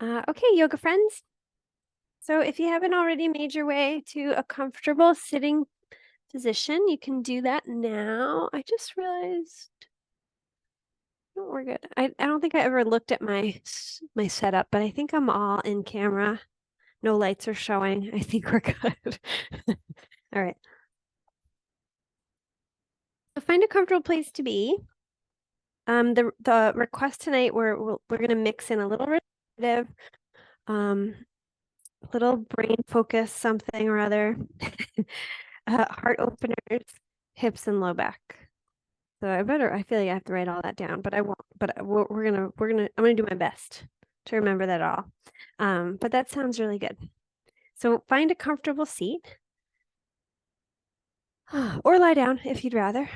Okay, yoga friends. So if you haven't already made your way to a comfortable sitting position, you can do that now. I just realized, oh, we're good. I don't think I ever looked at my setup, but I think I'm all in camera. No lights are showing. I think we're good. All right. So find a comfortable place to be. The request tonight, we're gonna mix in a little restorative, um, little brain focus, something or other. Heart openers, hips and low back. So I feel like I have to write all that down, but I won't, but I'm gonna do my best to remember that all. But that sounds really good. So find a comfortable seat or lie down if you'd rather.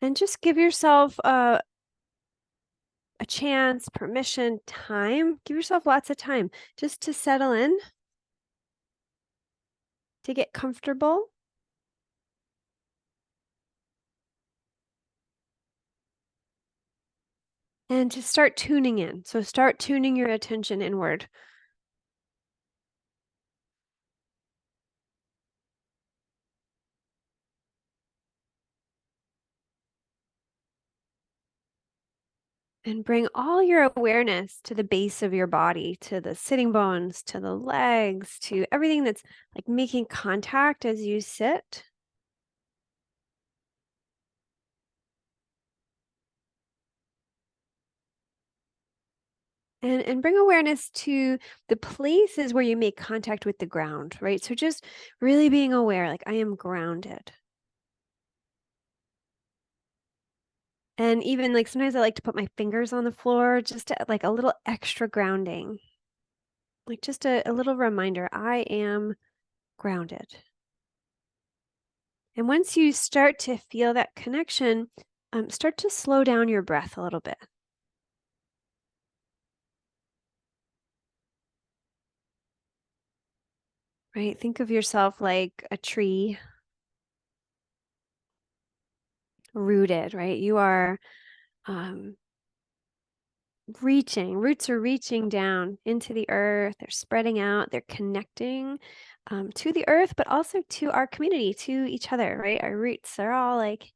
And just give yourself a chance, permission, time. Give yourself lots of time just to settle in, to get comfortable, and to start tuning in. So start tuning your attention inward. And bring all your awareness to the base of your body, to the sitting bones, to the legs, to everything that's like making contact as you sit. And bring awareness to the places where you make contact with the ground, right? So just really being aware, like I am grounded. And even like sometimes I like to put my fingers on the floor just to like a little extra grounding, like just a little reminder, I am grounded. And once you start to feel that connection, start to slow down your breath a little bit. Right? Think of yourself like a tree rooted, right? You are um, roots are reaching down into the earth. They're spreading out, they're connecting to the earth, but also to our community, to each other, right? Our roots are all like,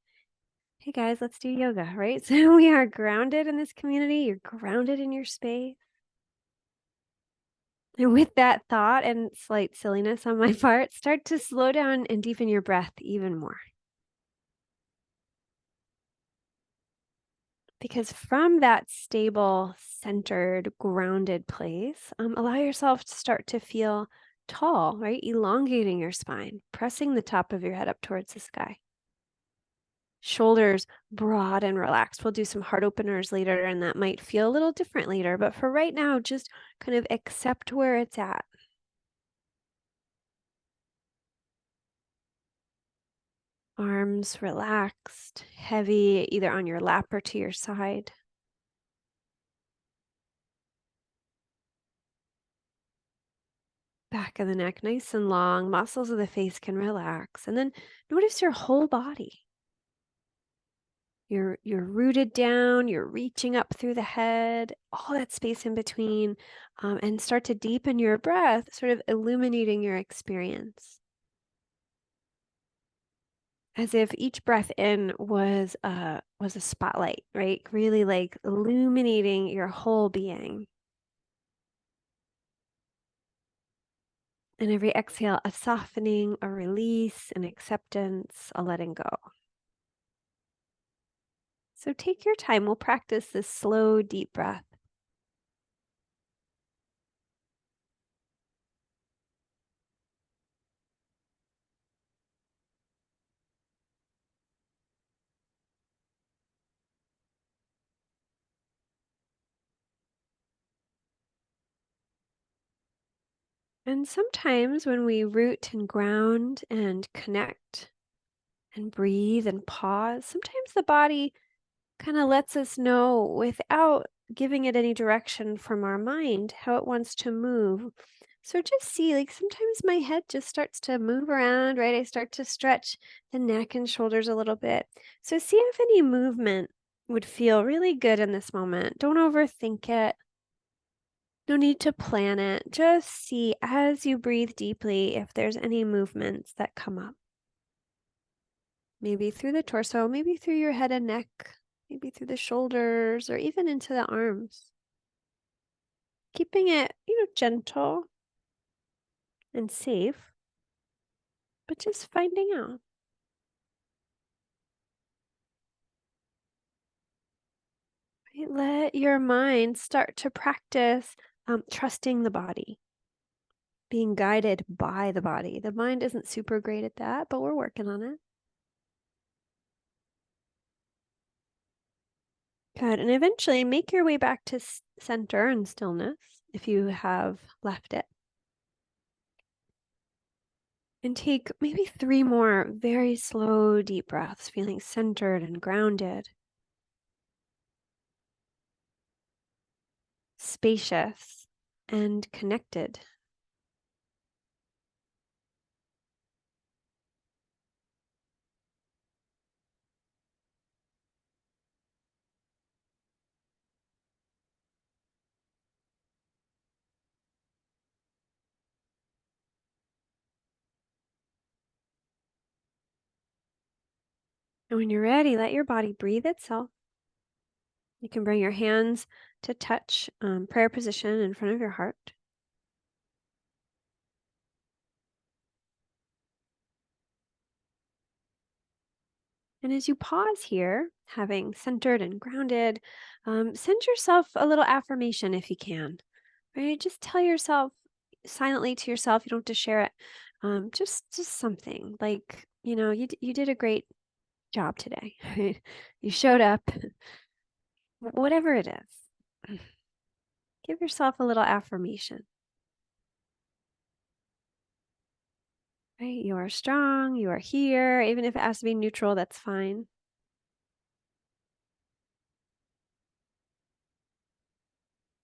hey guys, let's do yoga, right? So we are grounded in this community. You're grounded in your space. And with that thought and slight silliness on my part, start to slow down and deepen your breath even more. Because from that stable, centered, grounded place, allow yourself to start to feel tall, right? Elongating your spine, pressing the top of your head up towards the sky. Shoulders broad and relaxed. We'll do some heart openers later, and that might feel a little different later. But for right now, just kind of accept where it's at. Arms relaxed, heavy, either on your lap or to your side. Back of the neck nice and long. Muscles of the face can relax. And then notice your whole body. You're rooted down, you're reaching up through the head, all that space in between, and start to deepen your breath, sort of illuminating your experience. As if each breath in was a spotlight, right? Really like illuminating your whole being. And every exhale, a softening, a release, an acceptance, a letting go. So take your time. We'll practice this slow, deep breath. And sometimes when we root and ground and connect and breathe and pause, sometimes the body kind of lets us know without giving it any direction from our mind how it wants to move. So just see, like sometimes my head just starts to move around, right? I start to stretch the neck and shoulders a little bit. So see if any movement would feel really good in this moment. Don't overthink it. No need to plan it. Just see as you breathe deeply if there's any movements that come up. Maybe through the torso, maybe through your head and neck, maybe through the shoulders, or even into the arms. Keeping it, gentle and safe, but just finding out. Right? Let your mind start to practice trusting the body, being guided by the body. The mind isn't super great at that, but we're working on it. Good. And eventually make your way back to center and stillness if you have left it. And take maybe 3 more very slow, deep breaths, feeling centered and grounded, spacious, and connected. And when you're ready, let your body breathe itself. You can bring your hands to touch prayer position in front of your heart. And as you pause here, having centered and grounded, send yourself a little affirmation if you can, right? Just tell yourself silently to yourself, you don't have to share it. Just something like, you did a great job today. Right? You showed up, whatever it is. Give yourself a little affirmation. Right? You are strong, you are here. Even if it has to be neutral, that's fine.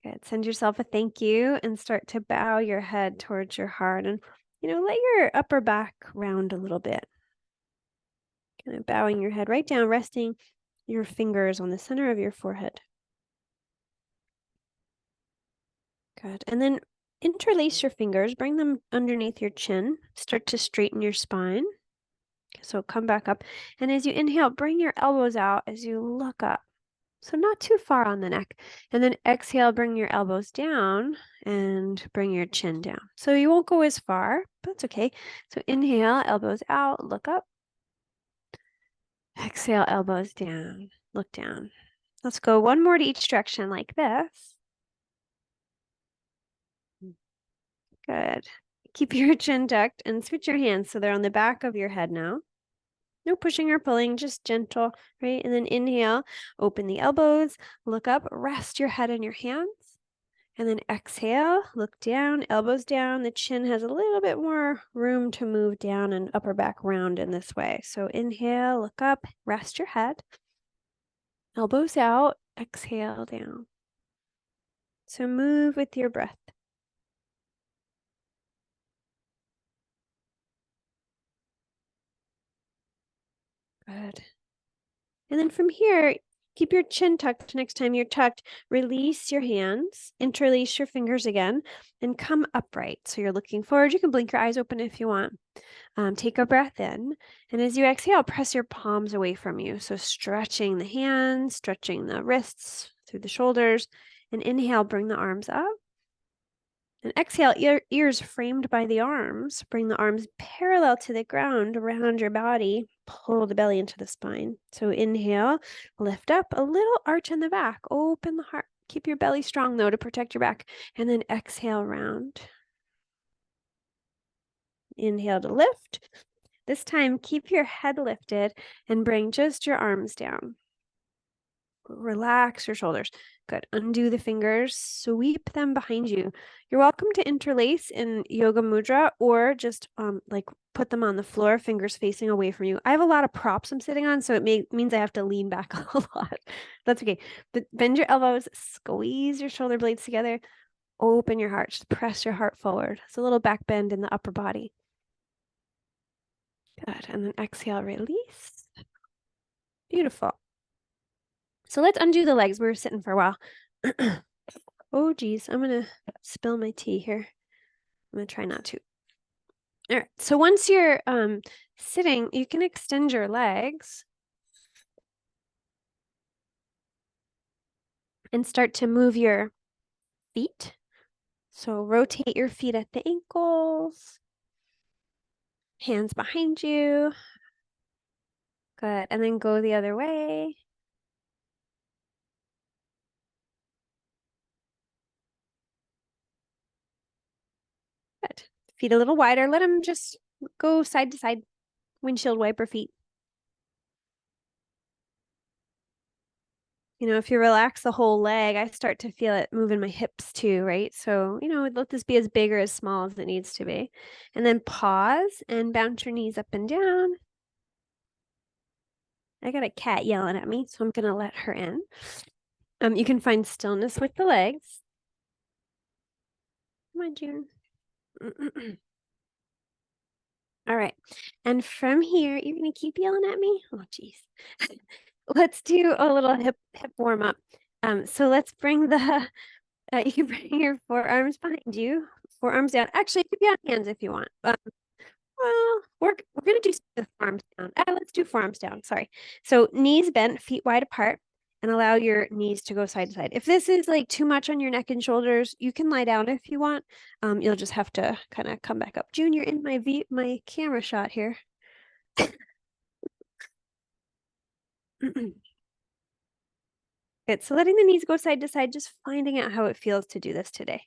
Good. Send yourself a thank you and start to bow your head towards your heart and, let your upper back round a little bit. Kind of bowing your head right down, resting your fingers on the center of your forehead. Good. And then interlace your fingers, bring them underneath your chin, start to straighten your spine. So come back up. And as you inhale, bring your elbows out as you look up. So not too far on the neck. And then exhale, bring your elbows down and bring your chin down. So you won't go as far, but it's okay. So inhale, elbows out, look up. Exhale, elbows down, look down. Let's go one more to each direction like this. Good. Keep your chin tucked and switch your hands so they're on the back of your head now. No pushing or pulling, just gentle, right? And then inhale, open the elbows, look up, rest your head in your hands. And then exhale, look down, elbows down. The chin has a little bit more room to move down and upper back round in this way. So inhale, look up, rest your head. Elbows out, exhale down. So move with your breath. Good. And then from here, keep your chin tucked next time you're tucked. Release your hands, interlace your fingers again, and come upright. So you're looking forward. You can blink your eyes open if you want. Take a breath in. And as you exhale, press your palms away from you. So stretching the hands, stretching the wrists through the shoulders. And inhale, bring the arms up. And exhale, ears framed by the arms. Bring the arms parallel to the ground around your body. Pull the belly into the spine. So inhale, lift up, a little arch in the back. Open the heart. Keep your belly strong, though, to protect your back. And then exhale, round. Inhale to lift. This time, keep your head lifted and bring just your arms down. Relax your shoulders. Good. Undo the fingers, sweep them behind you. You're welcome to interlace in yoga mudra or just like put them on the floor, fingers facing away from you. I have a lot of props I'm sitting on, so it means I have to lean back a lot. That's okay. But bend your elbows, squeeze your shoulder blades together, open your heart, just press your heart forward. It's a little back bend in the upper body. Good. And then exhale, release. Beautiful. So let's undo the legs. We were sitting for a while. Oh, geez. I'm going to spill my tea here. I'm going to try not to. All right. So once you're sitting, you can extend your legs and start to move your feet. So rotate your feet at the ankles, hands behind you. Good. And then go the other way. Good. Feet a little wider. Let them just go side to side. Windshield wiper feet. You know, if you relax the whole leg, I start to feel it moving my hips too, right? So, you know, let this be as big or as small as it needs to be. And then pause and bounce your knees up and down. I got a cat yelling at me, so I'm going to let her in. You can find stillness with the legs. Come on, June. All right. And from here, you're going to keep yelling at me? Oh, geez. Let's do a little hip warm up. So let's bring the, you can bring your forearms behind you, forearms down. Actually, you can be on hands if you want. Well, we're going to do the forearms down. Let's do forearms down. Sorry. So knees bent, feet wide apart, and allow your knees to go side to side. If this is like too much on your neck and shoulders, you can lie down if you want. You'll just have to kind of come back up. June, you're in my camera shot here. Good. So letting the knees go side to side, just finding out how it feels to do this today.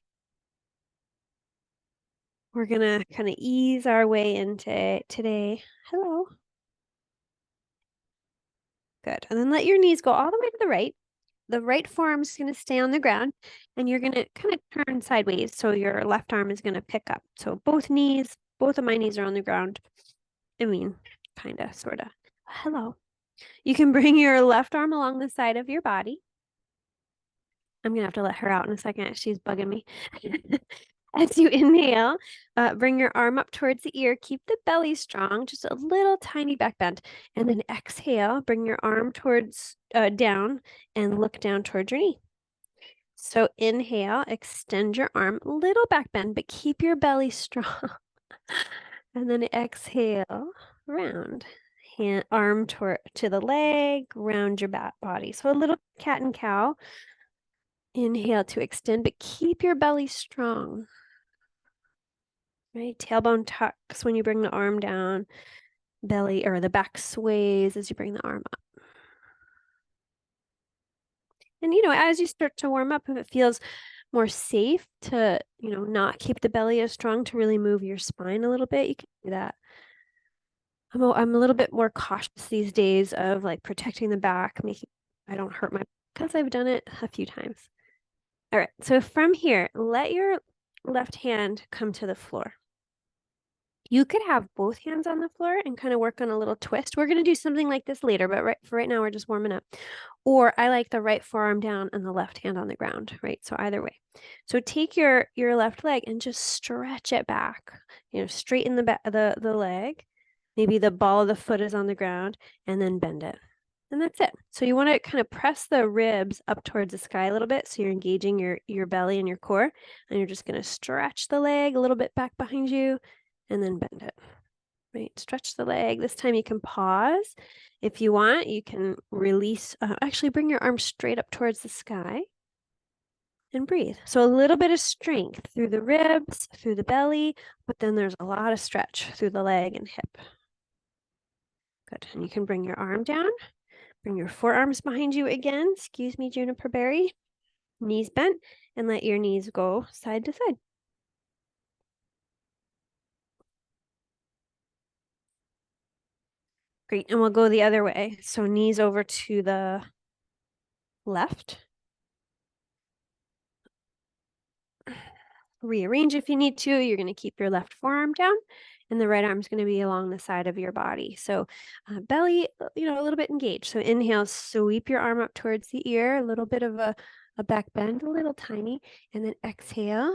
We're gonna kind of ease our way into today. Hello. Good. And then let your knees go all the way to the right. The right forearm is going to stay on the ground, and you're going to kind of turn sideways. So your left arm is going to pick up. So both of my knees are on the ground. I mean, kind of, sort of. Hello. You can bring your left arm along the side of your body. I'm going to have to let her out in a second. She's bugging me. As you inhale, bring your arm up towards the ear. Keep the belly strong, just a little tiny back bend. And then exhale, bring your arm towards down and look down towards your knee. So inhale, extend your arm, little back bend, but keep your belly strong. And then exhale, round. Arm to the leg, round your back body. So a little cat and cow. Inhale to extend, but keep your belly strong. Right? Tailbone tucks when you bring the arm down. Belly or the back sways as you bring the arm up. And, you know, as you start to warm up, if it feels more safe to, you know, not keep the belly as strong, to really move your spine a little bit, you can do that. I'm a little bit more cautious these days of like protecting the back, making I don't hurt my, because I've done it a few times. All right, so from here, let your left hand come to the floor. You could have both hands on the floor and kind of work on a little twist. We're going to do something like this later, but for right now, we're just warming up. Or I like the right forearm down and the left hand on the ground, right? So either way. So take your left leg and just stretch it back, you know, straighten the leg. Maybe the ball of the foot is on the ground, and then bend it. And that's it. So you want to kind of press the ribs up towards the sky a little bit. So you're engaging your belly and your core, and you're just going to stretch the leg a little bit back behind you and then bend it. Right, stretch the leg. This time you can pause. If you want, you can release, actually bring your arms straight up towards the sky and breathe. So a little bit of strength through the ribs, through the belly, but then there's a lot of stretch through the leg and hip. Good, and you can bring your arm down, bring your forearms behind you again. Excuse me, Juniper Berry. Knees bent, and let your knees go side to side. Great, and we'll go the other way. So knees over to the left. Rearrange if you need to. You're going to keep your left forearm down, and the right arm is going to be along the side of your body. So belly, you know, a little bit engaged. So inhale, sweep your arm up towards the ear, a little bit of a back bend, a little tiny, and then exhale,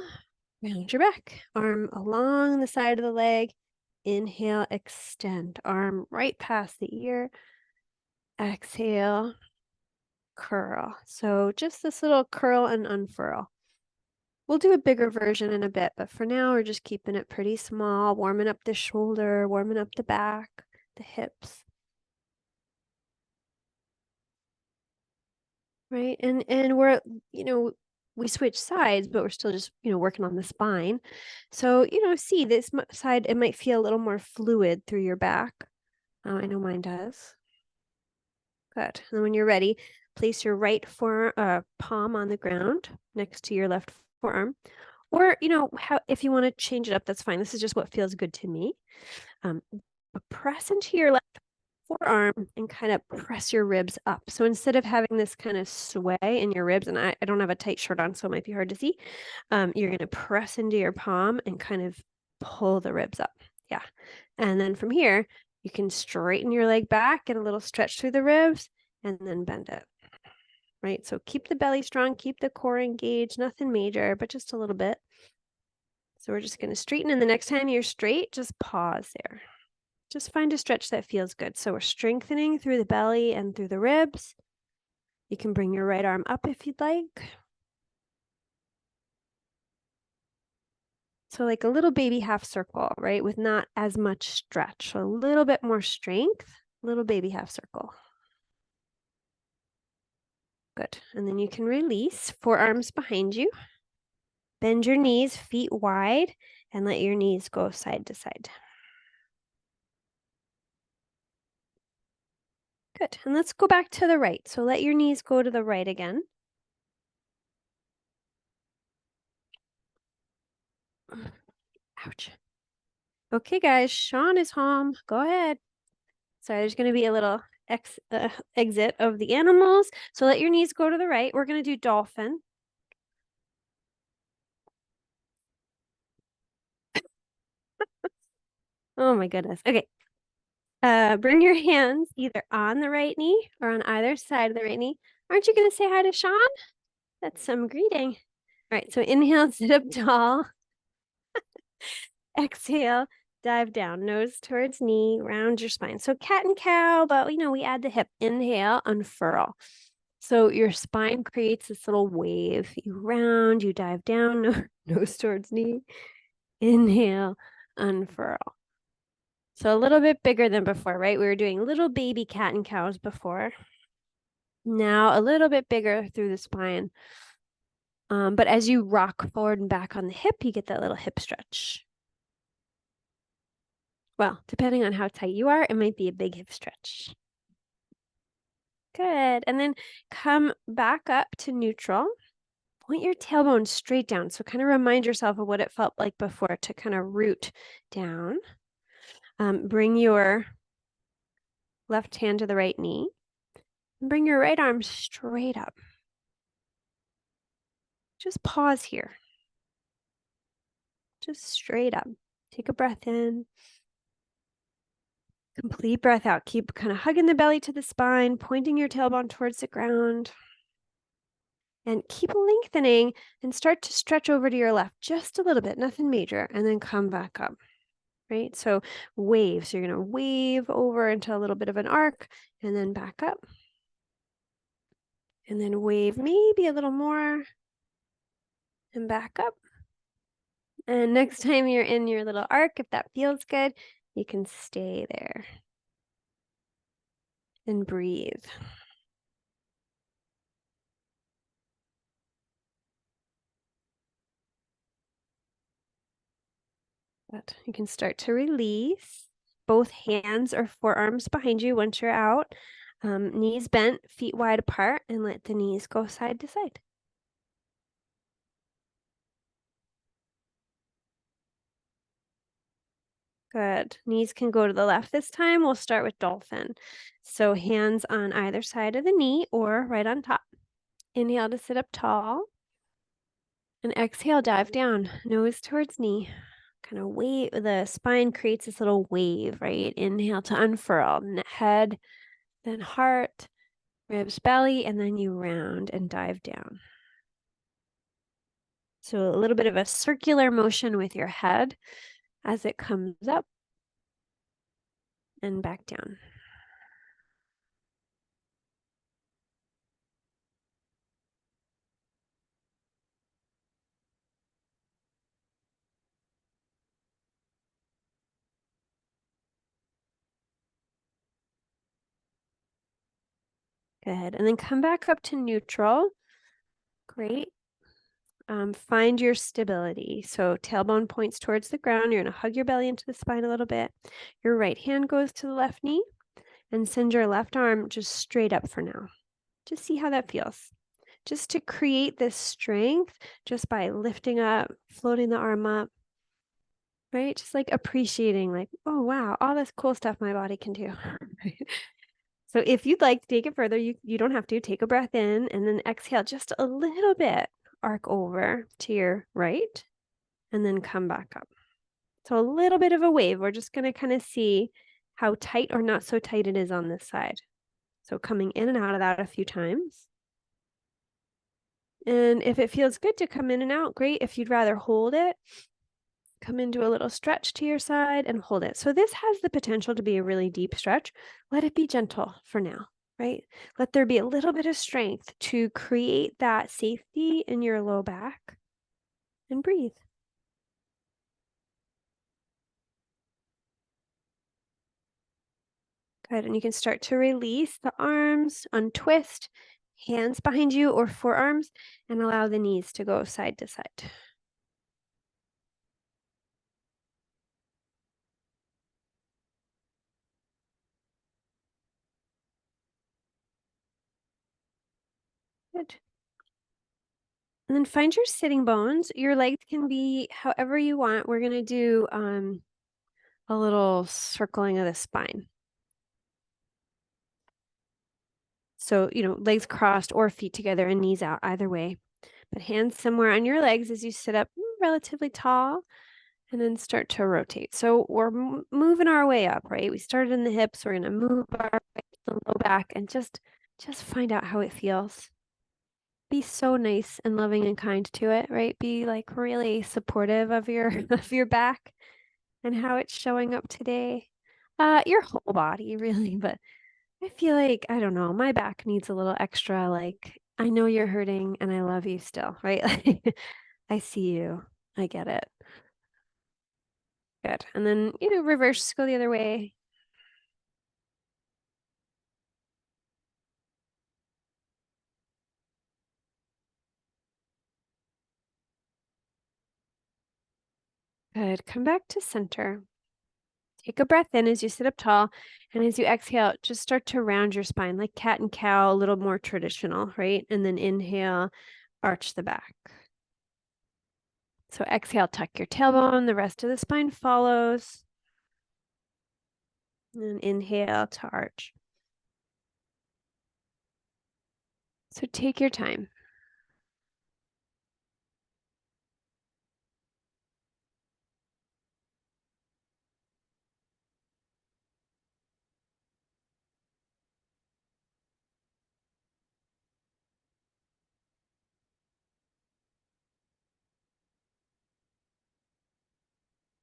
round your back. Arm along the side of the leg. Inhale, extend. Arm right past the ear. Exhale, curl. So just this little curl and unfurl. We'll do a bigger version in a bit, but for now we're just keeping it pretty small, warming up the shoulder, warming up the back, the hips. Right? And we're, we switch sides, but we're still just, working on the spine. So, see this side, it might feel a little more fluid through your back. I know mine does. Good. And when you're ready, place your right palm on the ground next to your left forearm. Or, if you want to change it up, that's fine. This is just what feels good to me. Press into your left forearm and kind of press your ribs up. So instead of having this kind of sway in your ribs, and I don't have a tight shirt on, so it might be hard to see, you're going to press into your palm and kind of pull the ribs up. Yeah. And then from here, you can straighten your leg back, get a little stretch through the ribs, and then bend it. Right? So keep the belly strong, keep the core engaged, nothing major, but just a little bit. So we're just going to straighten, and the next time you're straight, just pause there. Just find a stretch that feels good. So we're strengthening through the belly and through the ribs. You can bring your right arm up if you'd like. So like a little baby half circle, right? With not as much stretch. So a little bit more strength, little baby half circle. Good. And then you can release, forearms behind you. Bend your knees, feet wide, and let your knees go side to side. Good. And let's go back to the right. So let your knees go to the right again. Ouch. Okay, guys, Sean is home. Go ahead. Sorry, there's going to be a little exit of the animals. So let your knees go to the right. We're going to do dolphin. Oh my goodness. Okay. Bring your hands either on the right knee or on either side of the right knee. Aren't you going to say hi to Sean? That's some greeting. All right. So inhale, sit up tall. Exhale, dive down, nose towards knee, round your spine. So cat and cow, but we add the hip. Inhale, unfurl. So your spine creates this little wave. You round, you dive down, nose towards knee. Inhale, unfurl. So a little bit bigger than before, right? We were doing little baby cat and cows before. Now a little bit bigger through the spine. But as you rock forward and back on the hip, you get that little hip stretch. Well, depending on how tight you are, it might be a big hip stretch. Good. And then come back up to neutral. Point your tailbone straight down. So kind of remind yourself of what it felt like before to kind of root down. Bring your left hand to the right knee. And bring your right arm straight up. Just pause here. Just straight up. Take a breath in. Complete breath out. Keep kind of hugging the belly to the spine, pointing your tailbone towards the ground. And keep lengthening and start to stretch over to your left just a little bit, nothing major, and then come back up, right? So wave. So you're going to wave over into a little bit of an arc and then back up. And then wave maybe a little more and back up. And next time you're in your little arc, if that feels good, you can stay there and breathe. But you can start to release. Both hands or forearms behind you once you're out. Knees bent, feet wide apart, and let the knees go side to side. Good. Knees can go to the left this time. We'll start with dolphin. So hands on either side of the knee or right on top. Inhale to sit up tall. And exhale, dive down, nose towards knee. Kind of wave, the spine creates this little wave, right? Inhale to unfurl, head, then heart, ribs, belly, and then you round and dive down. So a little bit of a circular motion with your head as it comes up and back down. Good. And then come back up to neutral. Great. Find your stability. So tailbone points towards the ground. You're going to hug your belly into the spine a little bit. Your right hand goes to the left knee and send your left arm just straight up for now. Just see how that feels. Just to create this strength just by lifting up, floating the arm up, right? Just like appreciating like, oh, wow, all this cool stuff my body can do. So if you'd like to take it further, you don't have to. Take a breath in and then exhale just a little bit. Arc over to your right and then come back up. So a little bit of a wave. We're just going to kind of see how tight or not so tight it is on this side. So coming in and out of that a few times. And if it feels good to come in and out, great. If you'd rather hold it, come into a little stretch to your side and hold it. So this has the potential to be a really deep stretch. Let it be gentle for now, right? Let there be a little bit of strength to create that safety in your low back and breathe. Good. And you can start to release the arms, untwist, hands behind you or forearms, and allow the knees to go side to side. Good. And then find your sitting bones. Your legs can be however you want. We're going to do a little circling of the spine. So, legs crossed or feet together and knees out, either way. But hands somewhere on your legs as you sit up relatively tall and then start to rotate. So we're moving our way up, right? We started in the hips. We're going to move our way to the low back and just find out how it feels. Be so nice and loving and kind to it, right? Be like really supportive of your of your back and how it's showing up today. Your whole body really, but I feel like, I don't know, my back needs a little extra, like, I know you're hurting and I love you still, right? Like, I see you. I get it. Good. And then, reverse, go the other way. Good. Come back to center. Take a breath in as you sit up tall. And as you exhale, just start to round your spine like cat and cow, a little more traditional, right? And then inhale, arch the back. So exhale, tuck your tailbone. The rest of the spine follows. And inhale to arch. So take your time.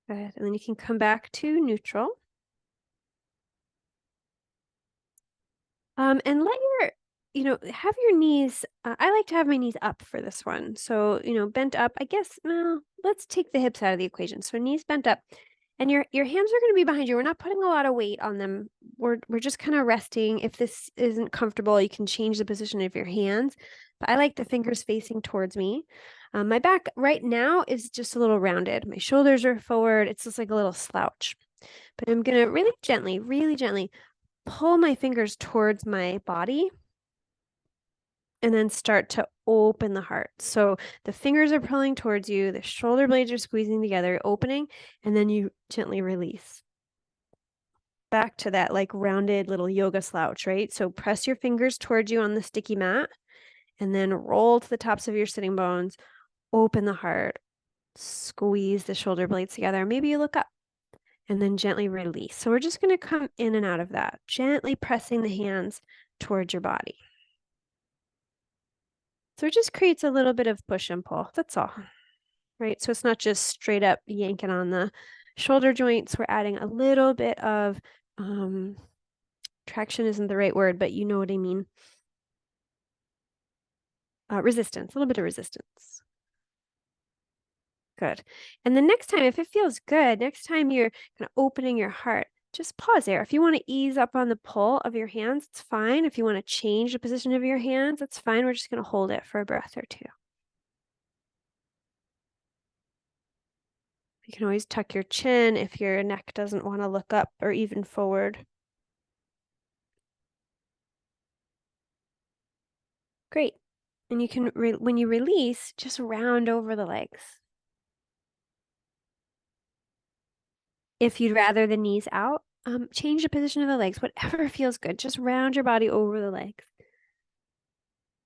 Good. And then you can come back to neutral. And let have your knees, I like to have my knees up for this one. So, bent up, I guess, well, let's take the hips out of the equation. So knees bent up and your hands are going to be behind you. We're not putting a lot of weight on them. We're just kind of resting. If this isn't comfortable, you can change the position of your hands, but I like the fingers facing towards me. My back right now is just a little rounded. My shoulders are forward. It's just like a little slouch, but I'm going to really gently pull my fingers towards my body and then start to open the heart. So the fingers are pulling towards you, the shoulder blades are squeezing together, opening, and then you gently release. Back to that like rounded little yoga slouch, right? So press your fingers towards you on the sticky mat and then roll to the tops of your sitting bones, open the heart, squeeze the shoulder blades together. Maybe you look up and then gently release. So we're just going to come in and out of that, gently pressing the hands towards your body. So it just creates a little bit of push and pull. That's all, right? So it's not just straight up yanking on the shoulder joints. We're adding a little bit of traction isn't the right word, but you know what I mean. Resistance, a little bit of resistance. Good. And the next time, if it feels good, next time you're kind of opening your heart, just pause there. If you want to ease up on the pull of your hands, it's fine. If you want to change the position of your hands, that's fine. We're just going to hold it for a breath or two. You can always tuck your chin if your neck doesn't want to look up or even forward. Great. And you can, when you release, just round over the legs. If you'd rather the knees out, change the position of the legs, whatever feels good. Just round your body over the legs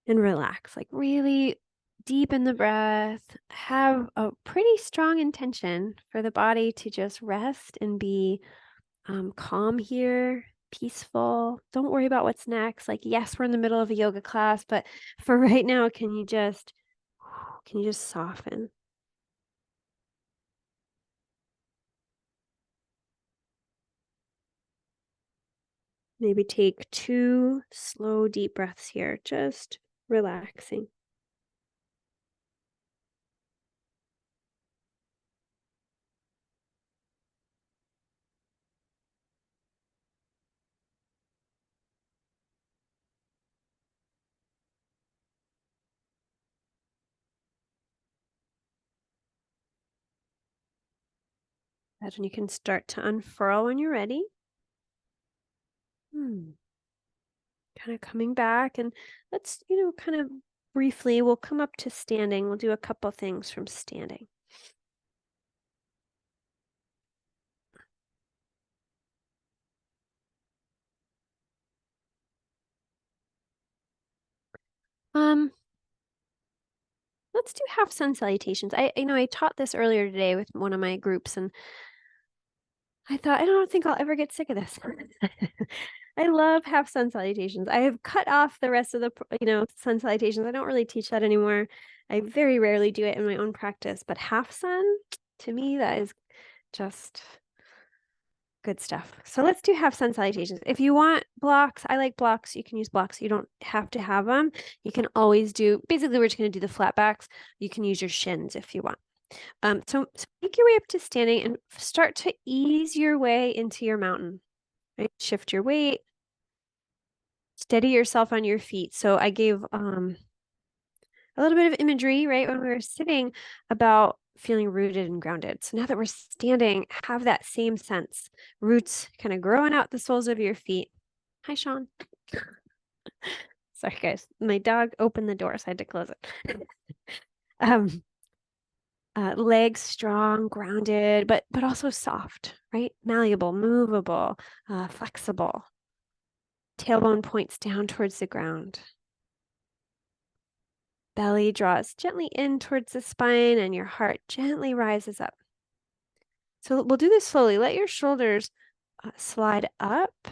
and relax. Like really deepen the breath. Have a pretty strong intention for the body to just rest and be calm here, peaceful. Don't worry about what's next. Like, yes, we're in the middle of a yoga class, but for right now, can you just soften? Maybe take 2 slow, deep breaths here, just relaxing. And you can start to unfurl when you're ready. Kind of coming back, and let's, kind of briefly, we'll come up to standing. We'll do a couple things from standing. Let's do half sun salutations. I taught this earlier today with one of my groups, and I thought, I don't think I'll ever get sick of this. I love half sun salutations. I have cut off the rest of the, sun salutations. I don't really teach that anymore. I very rarely do it in my own practice, but half sun, to me, that is just good stuff. So let's do half sun salutations. If you want blocks, I like blocks. You can use blocks. You don't have to have them. You can always do, basically, we're just going to do the flat backs. You can use your shins if you want. So make your way up to standing and start to ease your way into your mountain. Right? Shift your weight. Steady yourself on your feet. So I gave a little bit of imagery, right, when we were sitting about feeling rooted and grounded. So now that we're standing, have that same sense. Roots kind of growing out the soles of your feet. Hi, Sean. Sorry, guys. My dog opened the door, so I had to close it. Legs strong, grounded, but also soft, right? Malleable, movable, flexible. Tailbone points down towards the ground. Belly draws gently in towards the spine, and your heart gently rises up. So we'll do this slowly. Let your shoulders slide up,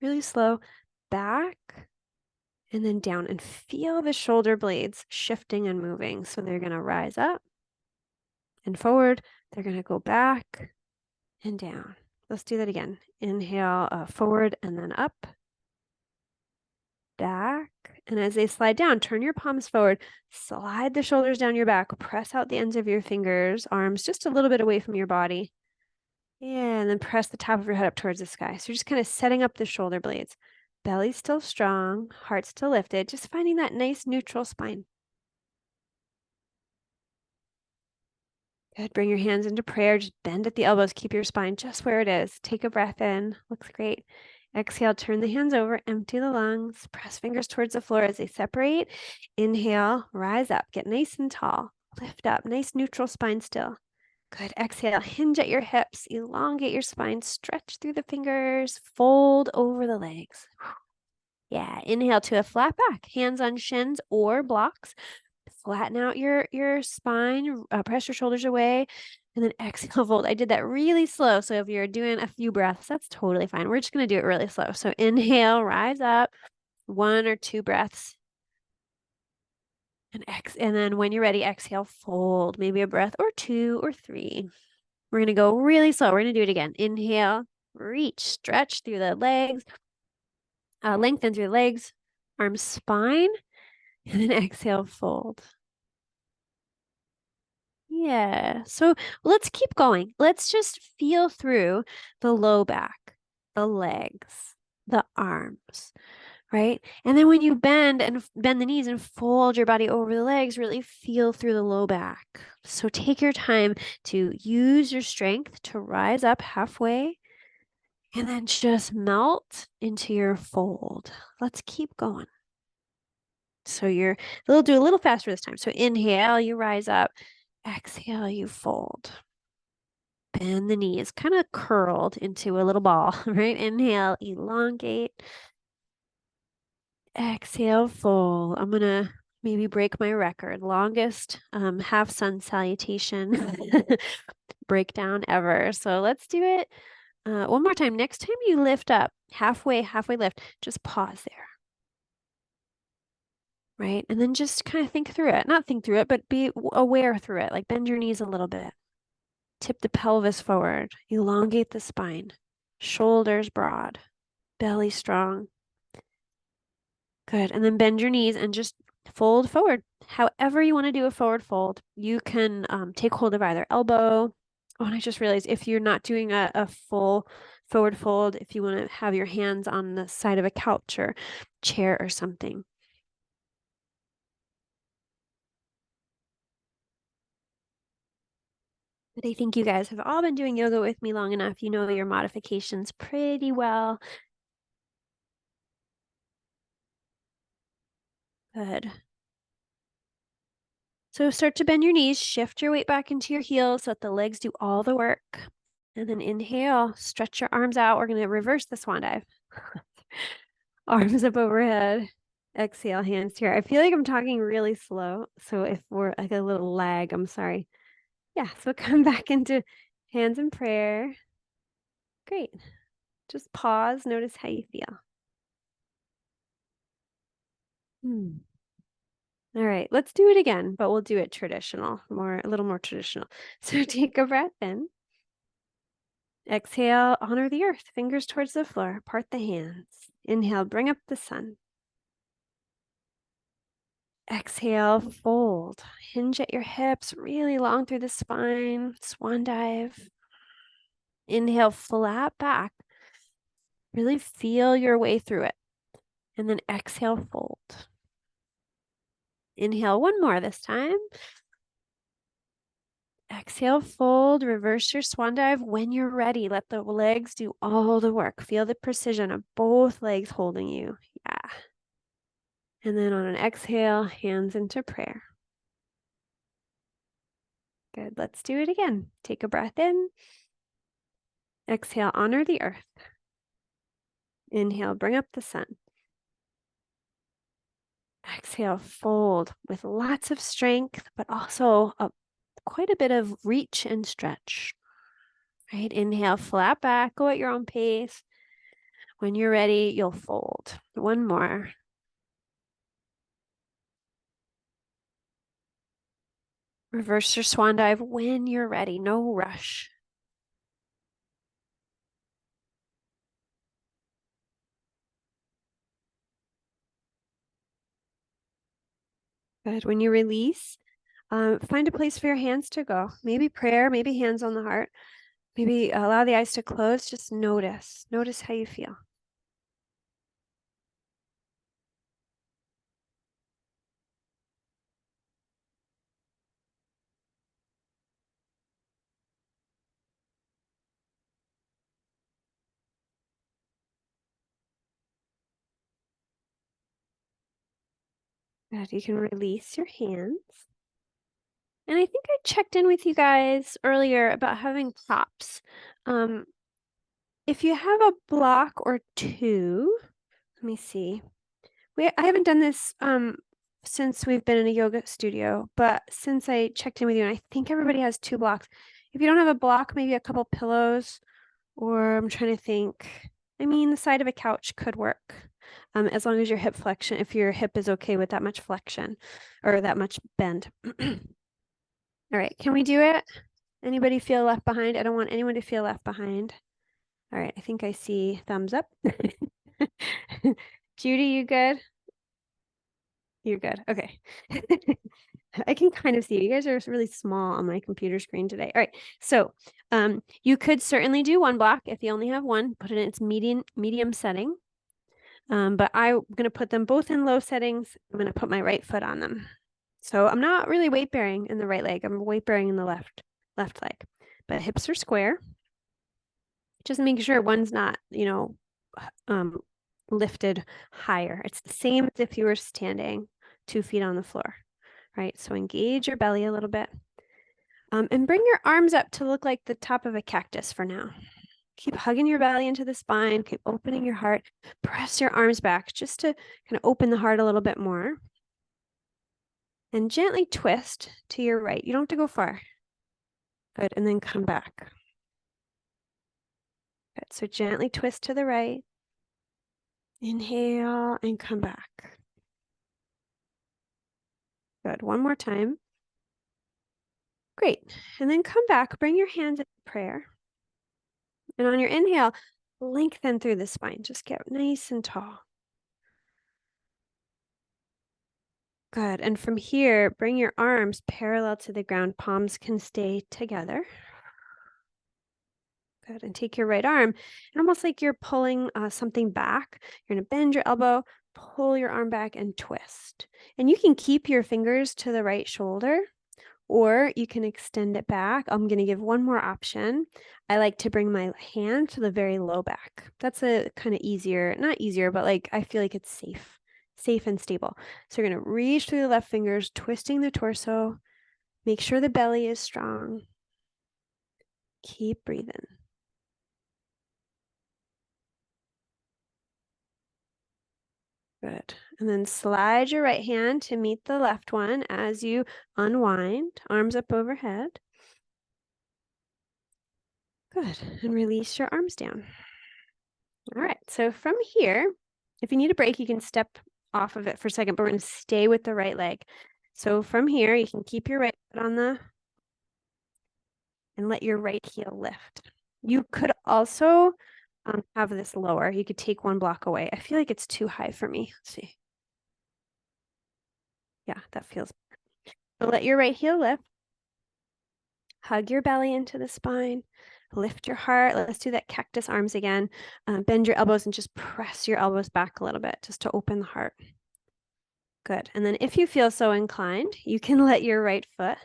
really slow, back, and then down, and feel the shoulder blades shifting and moving. So they're going to rise up and forward. They're going to go back and down. Let's do that again. Inhale, forward and then up, back. And as they slide down, turn your palms forward, slide the shoulders down your back, press out the ends of your fingers, arms just a little bit away from your body. Yeah, and then press the top of your head up towards the sky. So you're just kind of setting up the shoulder blades. Belly still strong, heart still lifted, just finding that nice neutral spine. Good. Bring your hands into prayer. Just bend at the elbows. Keep your spine just where it is. Take a breath in. Looks great. Exhale, turn the hands over, empty the lungs, press fingers towards the floor as they separate. Inhale, rise up, get nice and tall. Lift up, nice neutral spine still. Good. Exhale, hinge at your hips, elongate your spine, stretch through the fingers, fold over the legs. Yeah, inhale to a flat back, hands on shins or blocks. Flatten out your spine, press your shoulders away, and then exhale, fold. I did that really slow, so if you're doing a few breaths, that's totally fine. We're just going to do it really slow. So inhale, rise up, 1 or 2 breaths. And then when you're ready, exhale, fold, maybe a breath or 2 or 3. We're going to go really slow. We're going to do it again. Inhale, reach, stretch through the legs, lengthen through the legs, arms, spine, and then exhale, fold. Yeah. So let's keep going. Let's just feel through the low back. the legs, the arms, right? And then when you bend the knees and fold your body over the legs, really feel through the low back. So take your time to use your strength to rise up halfway and then just melt into your fold. Let's keep going. So we'll do a little faster this time. So inhale, you rise up. Exhale, you fold. Bend the knees, kind of curled into a little ball, right? Inhale, elongate. Exhale, fold. I'm gonna maybe break my record. Longest half sun salutation breakdown ever. So let's do it one more time. Next time you lift up, halfway lift, just pause there. Right? And then just kind of think through it. Not think through it, but be aware through it. Like bend your knees a little bit. Tip the pelvis forward. Elongate the spine. Shoulders broad. Belly strong. Good. And then bend your knees and just fold forward. However you want to do a forward fold. You can take hold of either elbow. Oh, and I just realized if you're not doing a full forward fold, if you want to have your hands on the side of a couch or chair or something. But I think you guys have all been doing yoga with me long enough. You know your modifications pretty well. Good. So start to bend your knees, shift your weight back into your heels so that the legs do all the work. And then inhale, stretch your arms out. We're going to reverse the swan dive. Arms up overhead. Exhale, hands here. I feel like I'm talking really slow. So if we're like a little lag, I'm sorry. Yeah, so come back into hands in prayer. Great. Just pause, notice how you feel. All right, let's do it again, but we'll do it traditional, a little more traditional. So take a breath in. Exhale, honor the earth, fingers towards the floor, part the hands. Inhale, bring up the sun. Exhale, fold. Hinge at your hips, really long through the spine. Swan dive. Inhale, flat back. Really feel your way through it. And then exhale, fold. Inhale, one more this time. Exhale, fold, reverse your swan dive when you're ready. Let the legs do all the work. Feel the precision of both legs holding you. Yeah. And then on an exhale, hands into prayer. Good. Let's do it again. Take a breath in. Exhale, honor the earth. Inhale, bring up the sun. Exhale, fold with lots of strength, but also quite a bit of reach and stretch. Right? Inhale, flat back, go at your own pace. When you're ready, you'll fold. One more. Reverse your swan dive when you're ready. No rush. Good. When you release, find a place for your hands to go. Maybe prayer, maybe hands on the heart. Maybe allow the eyes to close. Just notice. Notice how you feel. Good. You can release your hands. And I think I checked in with you guys earlier about having props. If you have a block or two, let me see. I haven't done this since we've been in a yoga studio, but since I checked in with you, and I think everybody has two blocks. If you don't have a block, maybe a couple pillows, or I'm trying to think. I mean, the side of a couch could work, as long as your hip flexion, if your hip is okay with that much flexion or that much bend. All right, can we do it? Anybody feel left behind? I don't want anyone to feel left behind. All right, I think I see thumbs up. Judy, you good? You're good. Okay. I can kind of see you guys are really small on my computer screen today. All right. So you could certainly do one block if you only have one, put it in its medium setting. But I'm going to put them both in low settings. I'm going to put my right foot on them. So I'm not really weight bearing in the right leg. I'm weight bearing in the left leg. But hips are square. Just making sure one's not, lifted higher. It's the same as if you were standing 2 feet on the floor, right? So engage your belly a little bit. And bring your arms up to look like the top of a cactus for now. Keep hugging your belly into the spine. Keep opening your heart. Press your arms back just to kind of open the heart a little bit more. And gently twist to your right. You don't have to go far. Good. And then come back. Good. So gently twist to the right. Inhale and come back. Good. One more time. Great. And then come back. Bring your hands in prayer. And on your inhale, lengthen through the spine. Just get nice and tall. Good. And from here, bring your arms parallel to the ground. Palms can stay together. Good. And take your right arm, and almost like you're pulling something back. You're going to bend your elbow, pull your arm back, and twist. And you can keep your fingers to the right shoulder, or you can extend it back. I'm going to give one more option. I like to bring my hand to the very low back. That's a kind of easier, not easier, but like I feel like it's safe and stable. So you're going to reach through the left fingers, twisting the torso. Make sure the belly is strong. Keep breathing. Good. And then slide your right hand to meet the left one as you unwind, arms up overhead. Good. And release your arms down. All right. So from here, if you need a break, you can step off of it for a second, but we're going to stay with the right leg. So from here, you can keep your right foot on and let your right heel lift. You could also have this lower. You could take one block away. I feel like it's too high for me. Let's see. Yeah, that feels better. So let your right heel lift. Hug your belly into the spine. Lift your heart. Let's do that cactus arms again. Bend your elbows and just press your elbows back a little bit just to open the heart. Good. And then if you feel so inclined, you can let your right foot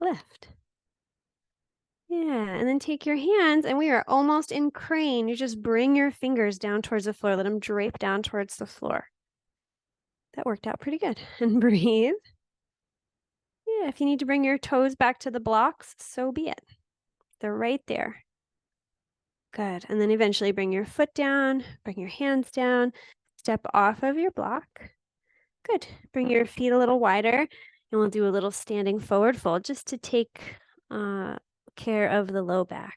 lift. Yeah, and then take your hands, and we are almost in crane. You just bring your fingers down towards the floor. Let them drape down towards the floor. That worked out pretty good. And breathe. Yeah, if you need to bring your toes back to the blocks, so be it. They're right there. Good. And then eventually bring your foot down, bring your hands down, step off of your block. Good. Bring your feet a little wider, and we'll do a little standing forward fold just to take care of the low back.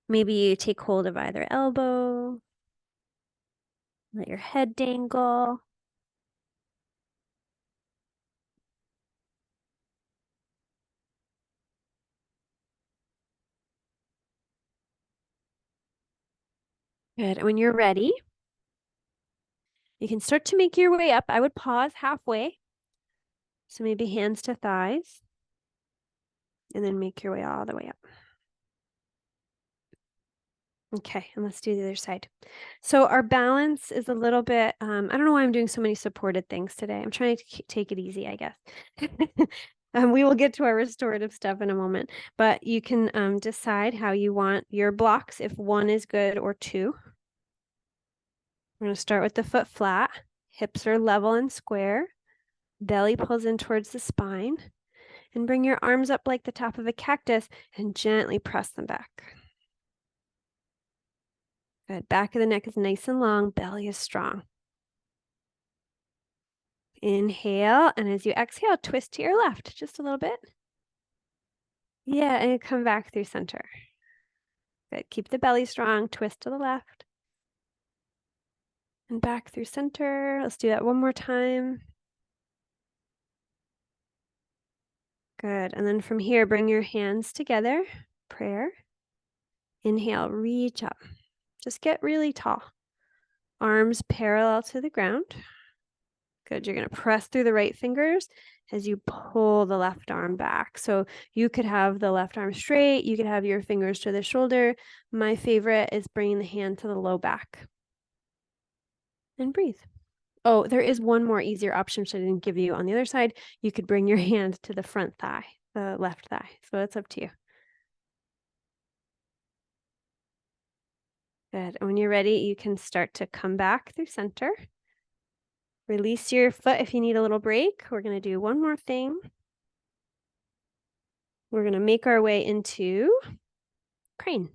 Maybe you take hold of either elbow. Let your head dangle. Good. And when you're ready, you can start to make your way up. I would pause halfway. So maybe hands to thighs. And then make your way all the way up. Okay, and let's do the other side. So our balance is a little bit, I don't know why I'm doing so many supported things today. I'm trying to take it easy, I guess. We will get to our restorative stuff in a moment, but you can decide how you want your blocks, if one is good or two. We're going to start with the foot flat. Hips are level and square. Belly pulls in towards the spine. And bring your arms up like the top of a cactus and gently press them back. Good. Back of the neck is nice and long. Belly is strong. Inhale. And as you exhale, twist to your left just a little bit. Yeah, and come back through center. Good. Keep the belly strong. Twist to the left. And back through center. Let's do that one more time. Good. And then from here, bring your hands together. Prayer. Inhale, reach up. Just get really tall. Arms parallel to the ground. Good. You're going to press through the right fingers as you pull the left arm back. So you could have the left arm straight. You could have your fingers to the shoulder. My favorite is bringing the hand to the low back. And breathe. Oh, there is one more easier option which I didn't give you on the other side. You could bring your hand to the front thigh, the left thigh. So it's up to you. Good. And when you're ready, you can start to come back through center. Release your foot if you need a little break. We're going to do one more thing. We're going to make our way into crane.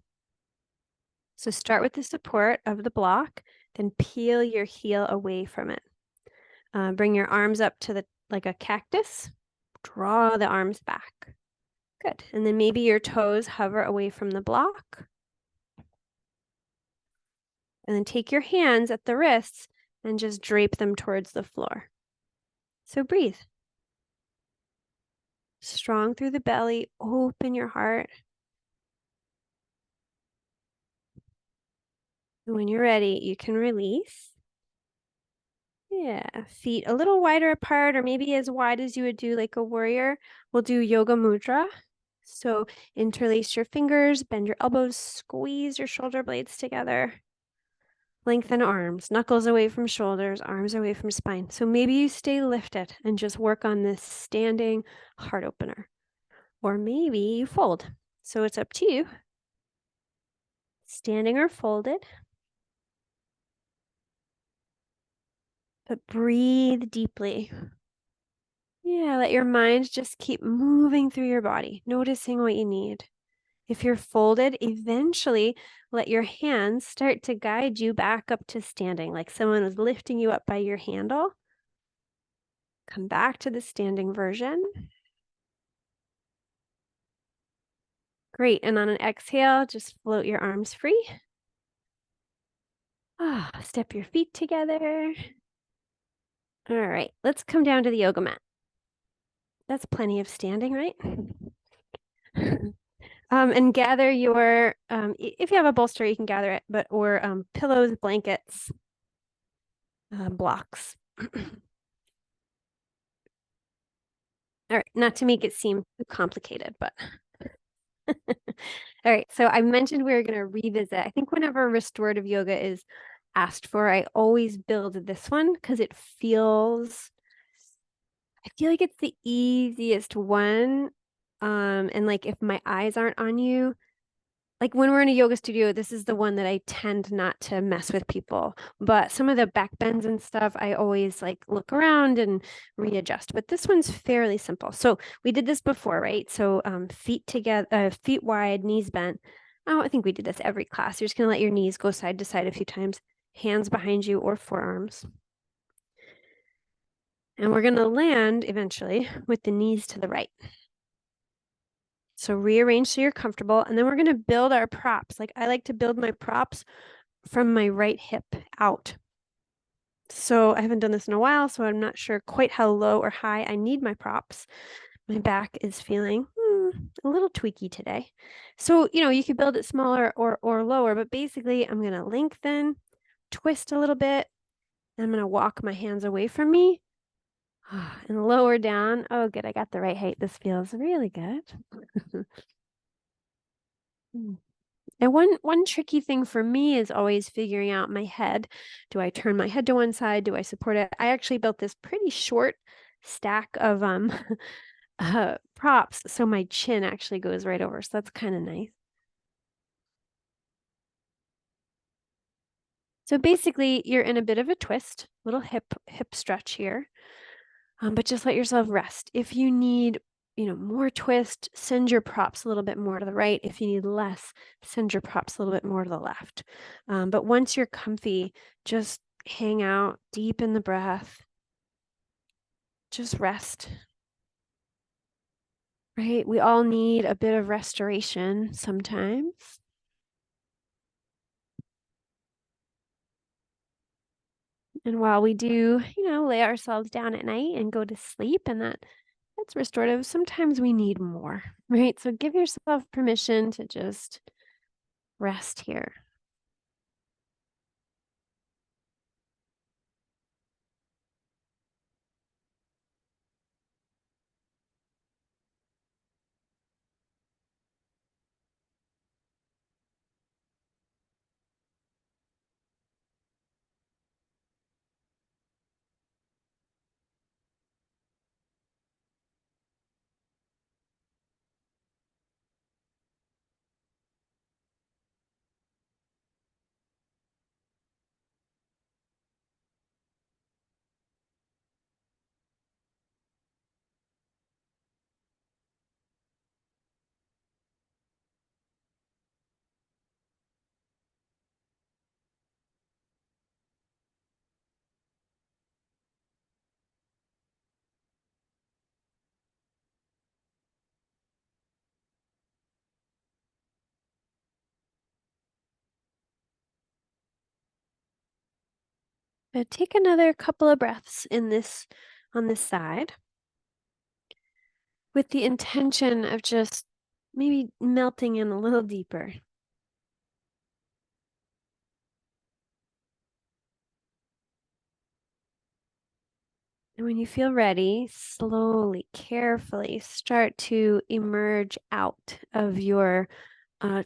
So start with the support of the block, then peel your heel away from it. Bring your arms up to the like a cactus. Draw the arms back. Good. And then maybe your toes hover away from the block. And then take your hands at the wrists and just drape them towards the floor. So breathe. Strong through the belly, open your heart. And when you're ready, you can release. Yeah, feet a little wider apart, or maybe as wide as you would do like a warrior. We'll do yoga mudra. So interlace your fingers, bend your elbows, squeeze your shoulder blades together. Lengthen arms, knuckles away from shoulders, arms away from spine. So maybe you stay lifted and just work on this standing heart opener. Or maybe you fold. So it's up to you. Standing or folded. But breathe deeply. Yeah, let your mind just keep moving through your body, noticing what you need. If you're folded, eventually let your hands start to guide you back up to standing, like someone is lifting you up by your handle. Come back to the standing version. Great. And on an exhale, just float your arms free. Step your feet together. All right, let's come down to the yoga mat. That's plenty of standing, right? And gather your, if you have a bolster, you can gather it, or pillows, blankets, blocks. All right, not to make it seem too complicated, but. All right, so I mentioned we were going to revisit. I think whenever restorative yoga is asked for, I always build this one because I feel like it's the easiest one. And like if my eyes aren't on you, like when we're in a yoga studio, this is the one that I tend not to mess with people. But some of the back bends and stuff, I always like look around and readjust. But this one's fairly simple. So we did this before, right? So feet together, feet wide, knees bent. Oh, I think we did this every class. You're just gonna let your knees go side to side a few times, hands behind you or forearms. And we're gonna land eventually with the knees to the right. So rearrange so you're comfortable. And then we're going to build our props. Like I like to build my props from my right hip out. So I haven't done this in a while, so I'm not sure quite how low or high I need my props. My back is feeling a little tweaky today. So, you could build it smaller or lower, but basically I'm going to lengthen, twist a little bit. I'm going to walk my hands away from me and lower down. Oh, good. I got the right height. This feels really good. And one tricky thing for me is always figuring out my head. Do I turn my head to one side? Do I support it? I actually built this pretty short stack of props, so my chin actually goes right over. So that's kind of nice. So basically, you're in a bit of a twist, little hip stretch here, but just let yourself rest. If you need more twist, send your props a little bit more to the right. If you need less, send your props a little bit more to the left. But once you're comfy, just hang out, deep in the breath. Just rest. Right? We all need a bit of restoration sometimes. And while we do, lay ourselves down at night and go to sleep, and that's restorative, sometimes we need more, right? So give yourself permission to just rest here. Take another couple of breaths on this side with the intention of just maybe melting in a little deeper. And when you feel ready, slowly, carefully start to emerge out of your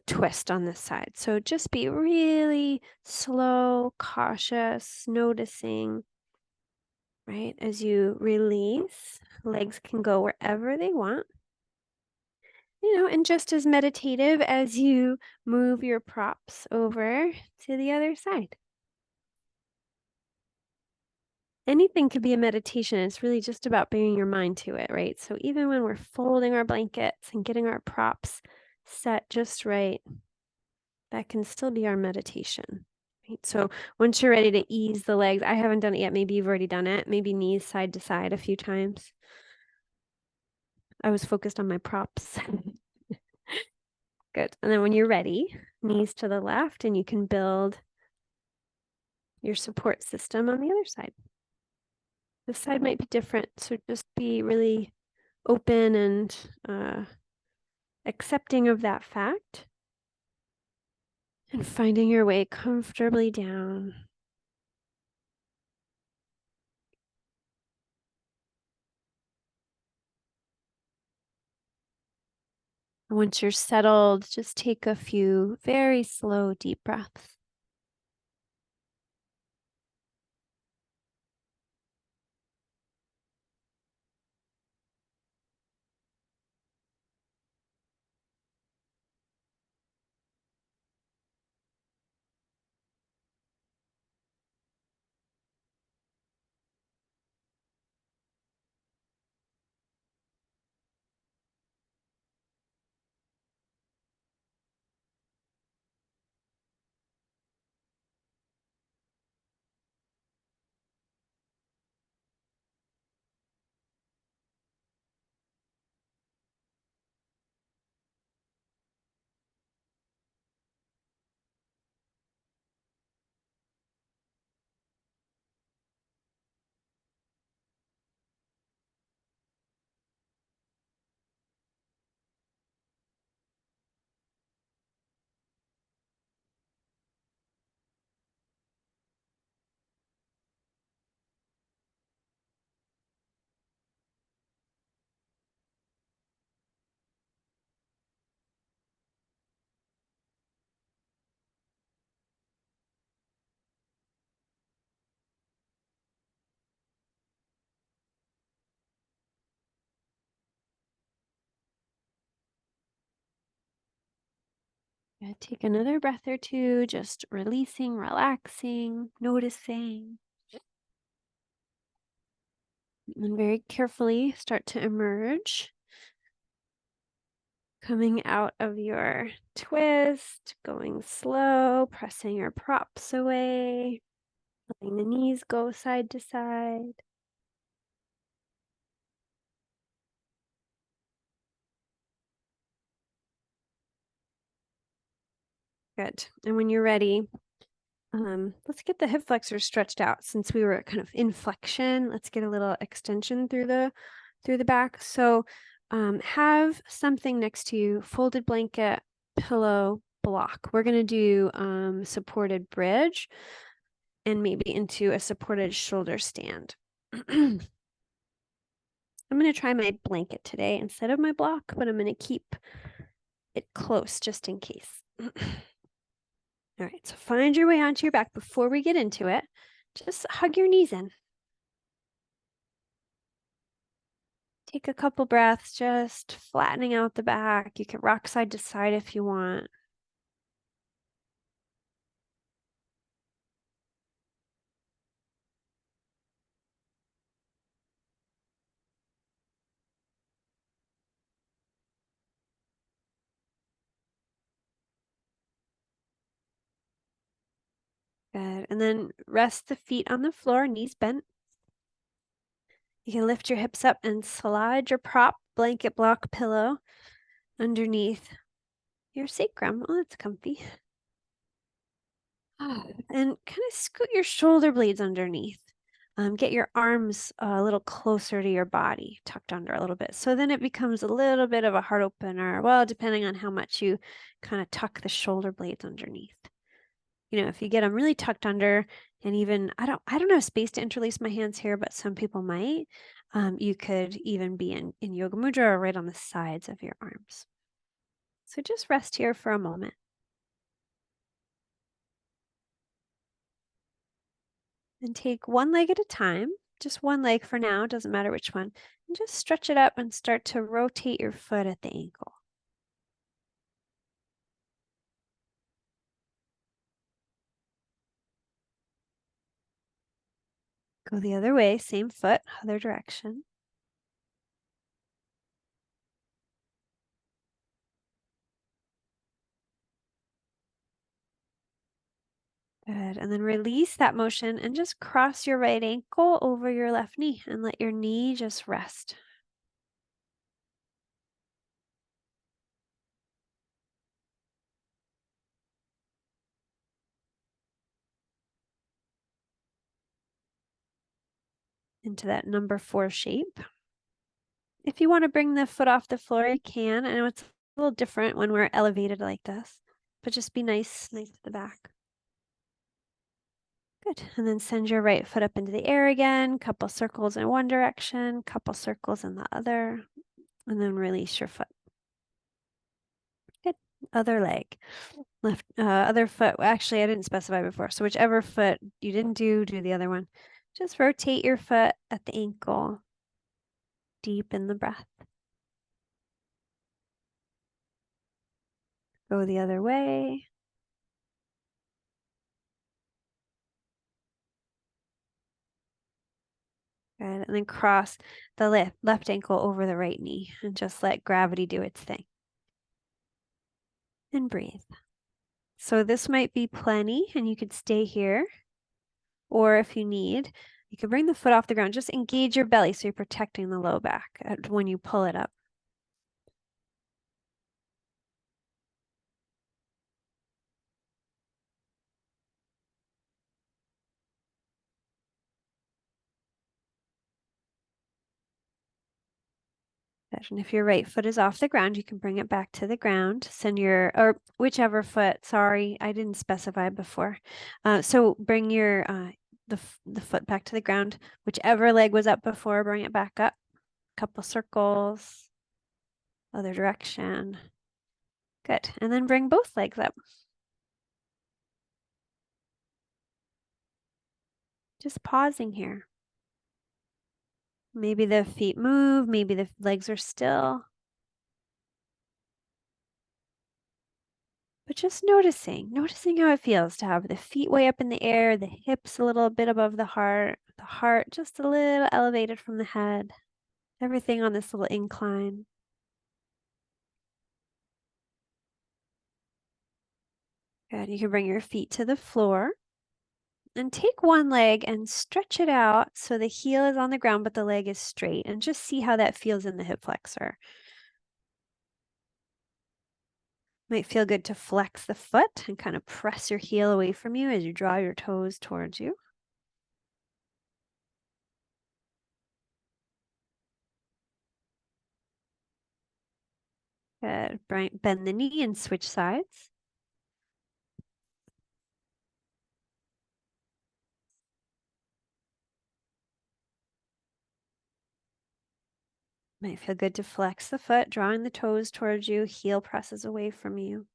twist on this side. So just be really slow, cautious, noticing, right? As you release, legs can go wherever they want. And just as meditative as you move your props over to the other side. Anything could be a meditation. It's really just about bringing your mind to it, right? So even when we're folding our blankets and getting our props set just right, that can still be our meditation. Right? So once you're ready to ease the legs, I haven't done it yet. Maybe you've already done it. Maybe knees side to side a few times. I was focused on my props. Good. And then when you're ready, knees to the left, and you can build your support system on the other side. This side might be different, so just be really open and accepting of that fact and finding your way comfortably down. Once you're settled, just take a few very slow, deep breaths. Yeah, take another breath or two, just releasing, relaxing, noticing. And very carefully start to emerge. Coming out of your twist, going slow, pressing your props away, letting the knees go side to side. Good. And when you're ready, let's get the hip flexors stretched out. Since we were kind of in flexion, let's get a little extension through the back. So have something next to you, folded blanket, pillow, block. We're going to do supported bridge and maybe into a supported shoulder stand. I'm going to try my blanket today instead of my block, but I'm going to keep it close just in case. All right, so find your way onto your back. Before we get into it, just hug your knees in. Take a couple breaths, just flattening out the back. You can rock side to side if you want. Good. And then rest the feet on the floor, knees bent. You can lift your hips up and slide your prop, blanket, block, pillow underneath your sacrum. Oh, that's comfy. And kind of scoot your shoulder blades underneath. Get your arms a little closer to your body, tucked under a little bit. So then it becomes a little bit of a heart opener. Well, depending on how much you kind of tuck the shoulder blades underneath. You know, if you get them really tucked under, and even I don't have space to interlace my hands here, but some people might. You could even be in yoga mudra or right on the sides of your arms. So just rest here for a moment. And take one leg at a time, just one leg for now, doesn't matter which one. And just stretch it up and start to rotate your foot at the ankle. Go the other way, same foot, other direction. Good. And then release that motion and just cross your right ankle over your left knee and let your knee just rest. Into that number 4 shape. If you want to bring the foot off the floor, you can. I know it's a little different when we're elevated like this, but just be nice to the back. Good. And then send your right foot up into the air again. Couple circles in one direction, couple circles in the other, and then release your foot. Good. Other leg. Left, other foot. Actually, I didn't specify before. So whichever foot you didn't do the other one. Just rotate your foot at the ankle. Deepen the breath. Go the other way. Good. And then cross the left ankle over the right knee and just let gravity do its thing. And breathe. So this might be plenty and you could stay here. Or if you need, you can bring the foot off the ground. Just engage your belly so you're protecting the low back when you pull it up. And if your right foot is off the ground, you can bring it back to the ground. Send your, or whichever foot, sorry, I didn't specify before. So bring your, the foot back to the ground. Whichever leg was up before, bring it back up. Couple circles, other direction. Good. And then bring both legs up. Just pausing here. Maybe the feet move, maybe the legs are still. But just noticing how it feels to have the feet way up in the air, the hips a little bit above the heart just a little elevated from the head. Everything on this little incline. Good. You can bring your feet to the floor and take one leg and stretch it out so the heel is on the ground, but the leg is straight, and just see how that feels in the hip flexor. Might feel good to flex the foot and kind of press your heel away from you as you draw your toes towards you. Good. Bend the knee and switch sides. Might feel good to flex the foot, drawing the toes towards you, heel presses away from you.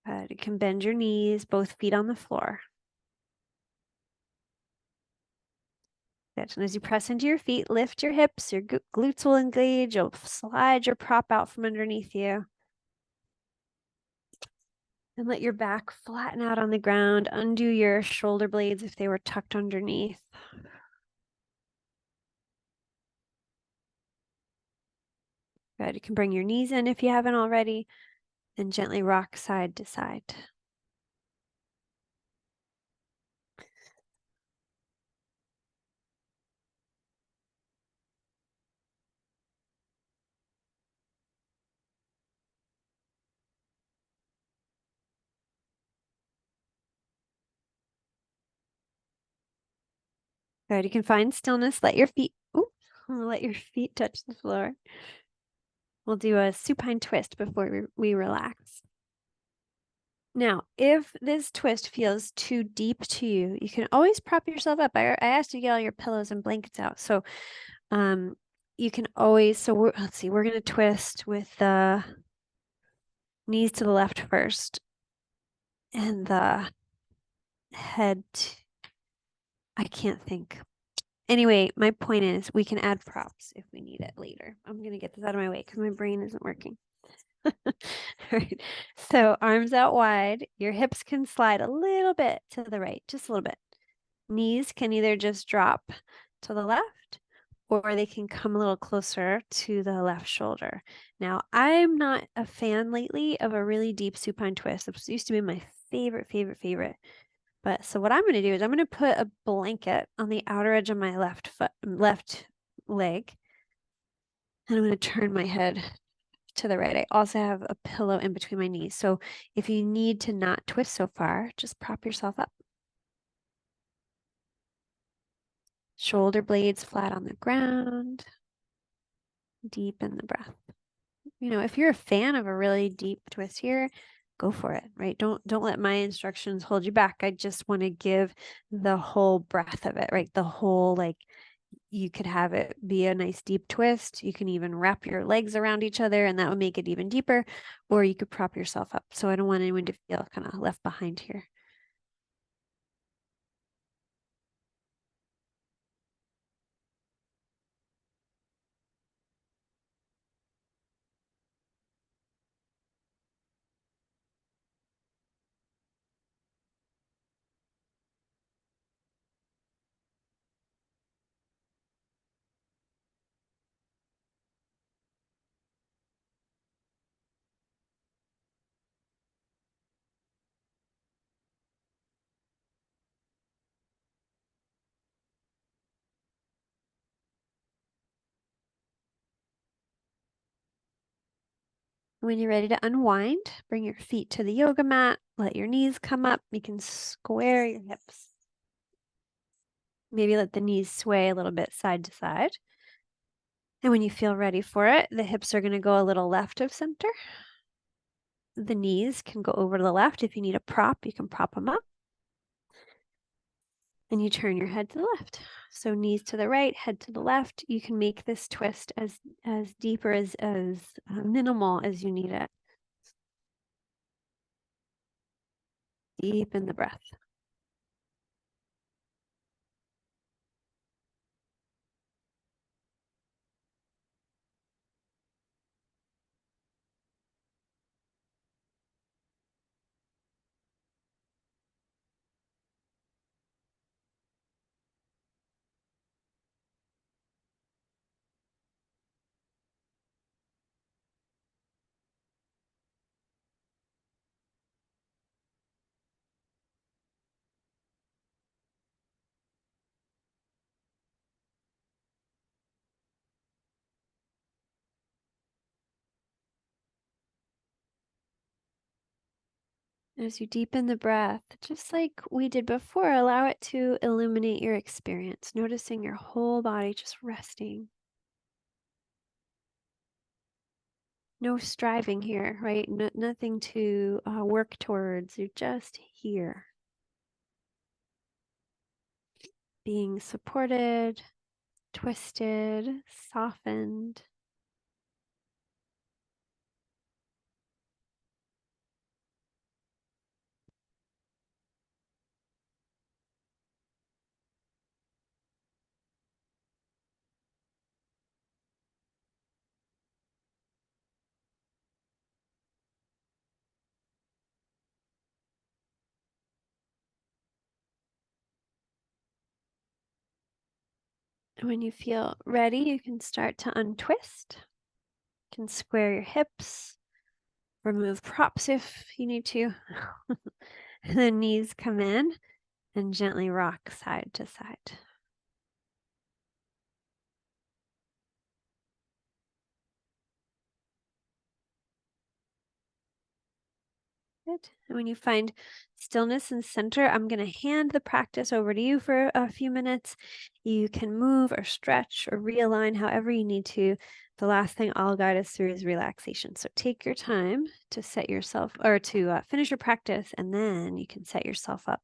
Good. You can bend your knees, both feet on the floor. Good. And as you press into your feet, lift your hips, your glutes will engage, you'll slide your prop out from underneath you. And let your back flatten out on the ground. Undo your shoulder blades if they were tucked underneath. Good. You can bring your knees in if you haven't already, and gently rock side to side. Good. You can find stillness. Let your feet, ooh, let your feet touch the floor. We'll do a supine twist before we relax. Now, if this twist feels too deep to you, you can always prop yourself up. I asked you to get all your pillows and blankets out. So you can always, let's see, we're going to twist with the knees to the left first and the head. I can't think. Anyway, my point is we can add props if we need it later. I'm going to get this out of my way because my brain isn't working. All right. So arms out wide. Your hips can slide a little bit to the right, just a little bit. Knees can either just drop to the left or they can come a little closer to the left shoulder. Now, I'm not a fan lately of a really deep supine twist. It used to be my favorite. But so what I'm going to do is I'm going to put a blanket on the outer edge of my left leg. And I'm going to turn my head to the right. I also have a pillow in between my knees. So if you need to not twist so far, just prop yourself up. Shoulder blades flat on the ground. Deepen the breath. You know, if you're a fan of a really deep twist here, go for it, right? Don't let my instructions hold you back. I just want to give the whole breath of it, right? The whole, like, you could have it be a nice deep twist. You can even wrap your legs around each other and that would make it even deeper, or you could prop yourself up. So I don't want anyone to feel kind of left behind here. When you're ready to unwind, bring your feet to the yoga mat, let your knees come up. You can square your hips. Maybe let the knees sway a little bit side to side. And when you feel ready for it, the hips are going to go a little left of center. The knees can go over to the left. If you need a prop, you can prop them up. And you turn your head to the left. So knees to the right, head to the left. You can make this twist as deep or as minimal as you need it. Deepen the breath. As you deepen the breath, just like we did before, allow it to illuminate your experience, noticing your whole body just resting. No striving here, right? Nothing to work towards. You're just here. Being supported, twisted, softened. And when you feel ready, you can start to untwist. You can square your hips, remove props if you need to. And the knees come in and gently rock side to side. Good. And when you find stillness and center, I'm going to hand the practice over to you for a few minutes. You can move or stretch or realign however you need to. The last thing I'll guide us through is relaxation. So take your time to set yourself or to finish your practice, and then you can set yourself up.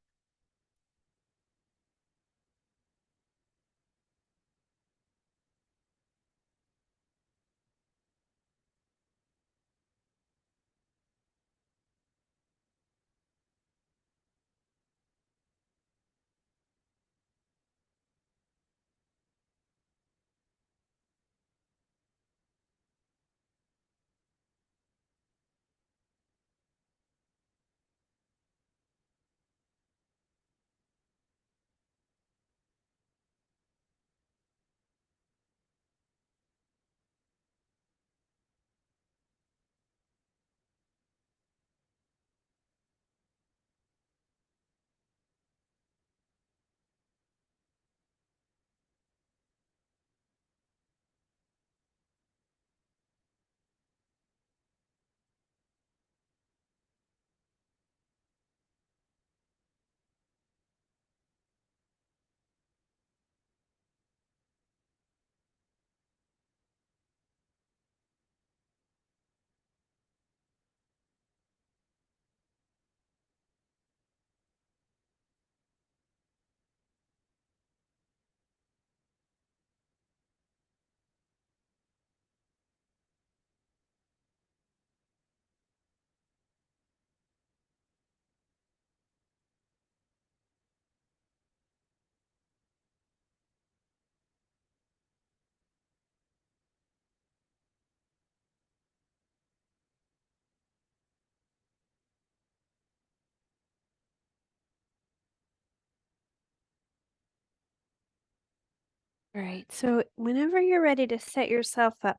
All right. So whenever you're ready to set yourself up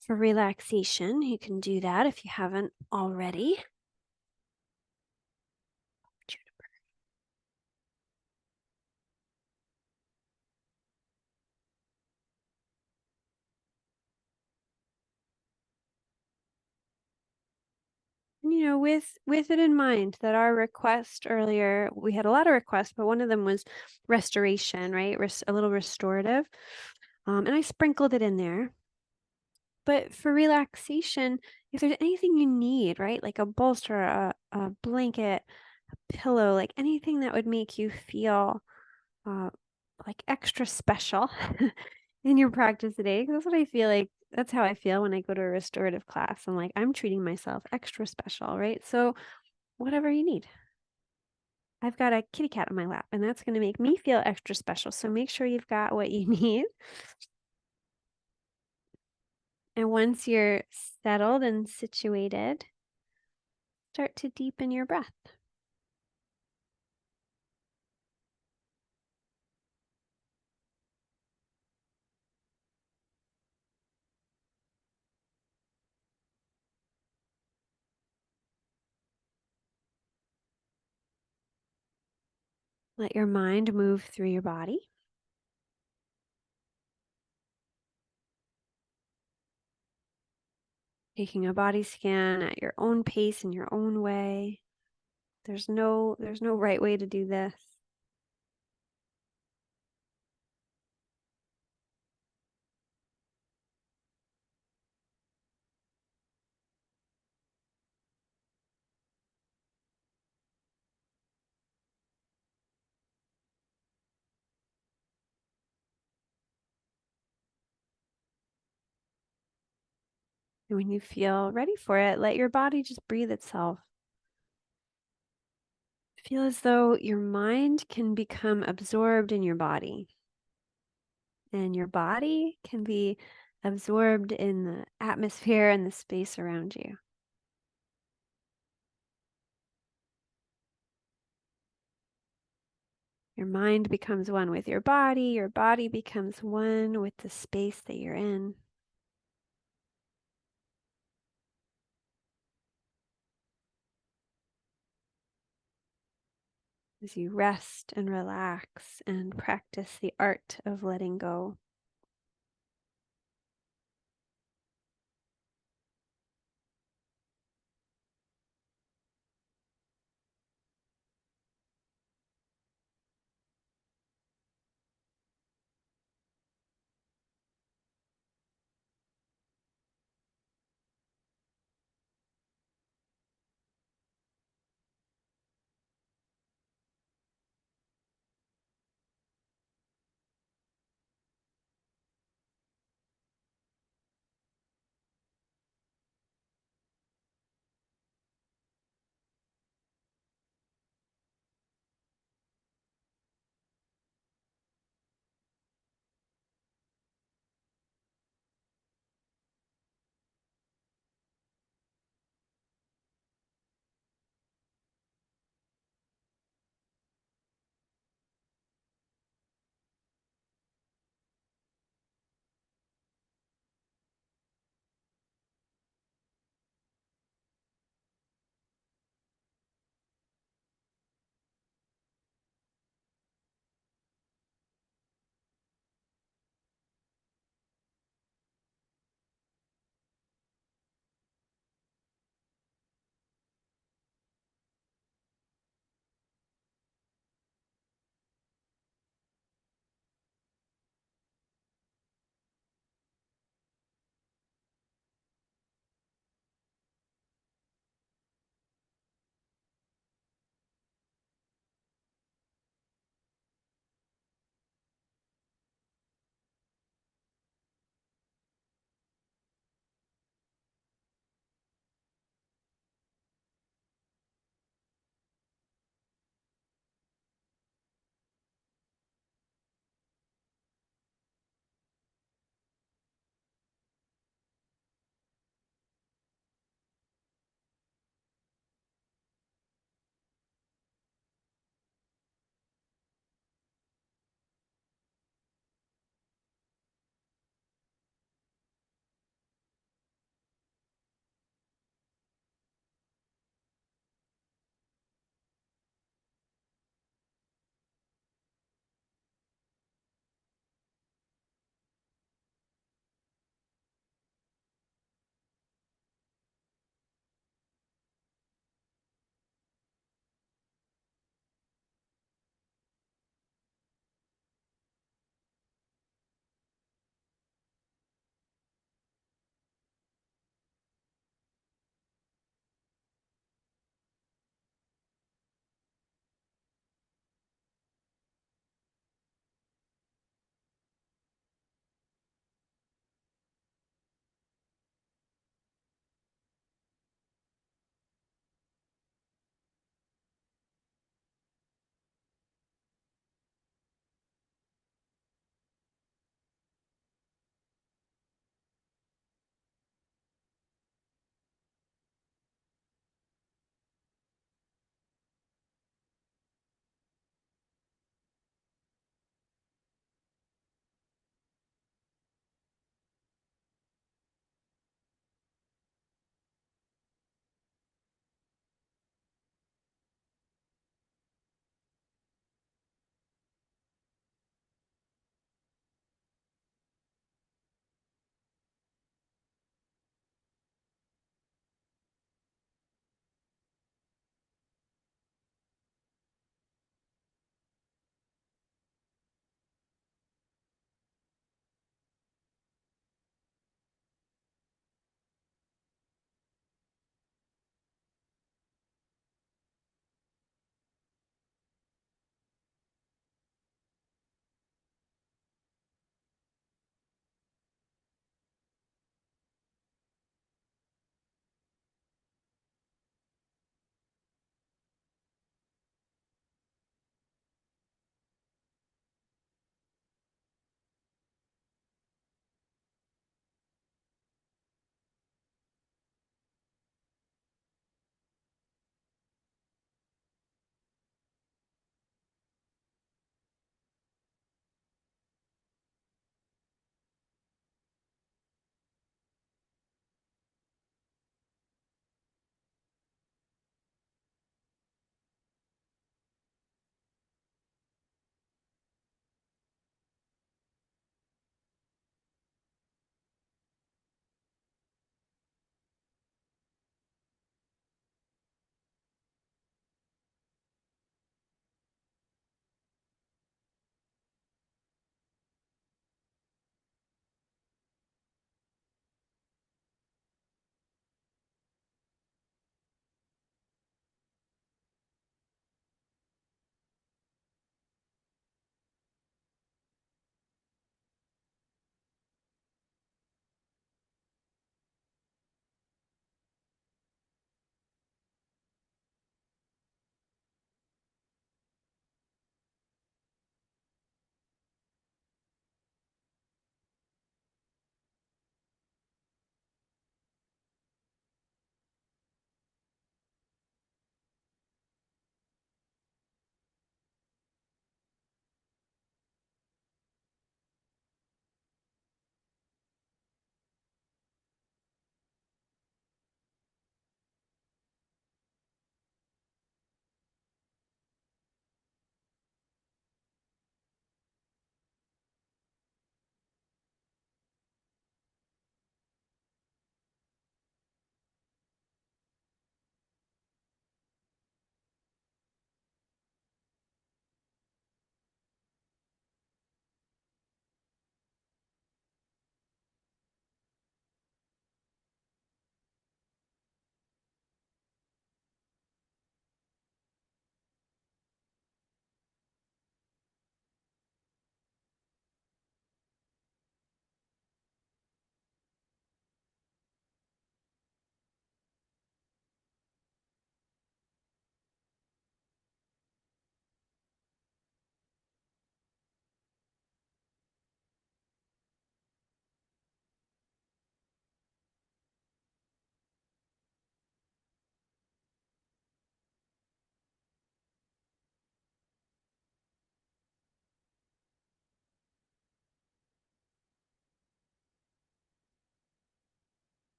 for relaxation, you can do that if you haven't already. With it in mind that our request earlier, we had a lot of requests, but one of them was restoration, right? A little restorative. And I sprinkled it in there. But for relaxation, if there's anything you need, right? Like a bolster, a blanket, a pillow, like anything that would make you feel uh, like extra special in your practice today. 'Cause that's what I feel like. That's how I feel when I go to a restorative class. I'm like, I'm treating myself extra special, right? So whatever you need. I've got a kitty cat on my lap, and that's going to make me feel extra special. So make sure you've got what you need. And once you're settled and situated, start to deepen your breath. Let your mind move through your body. Taking a body scan at your own pace in your own way. There's no right way to do this. And when you feel ready for it, let your body just breathe itself. Feel as though your mind can become absorbed in your body, and your body can be absorbed in the atmosphere and the space around you. Your mind becomes one with your body becomes one with the space that you're in. As you rest and relax and practice the art of letting go.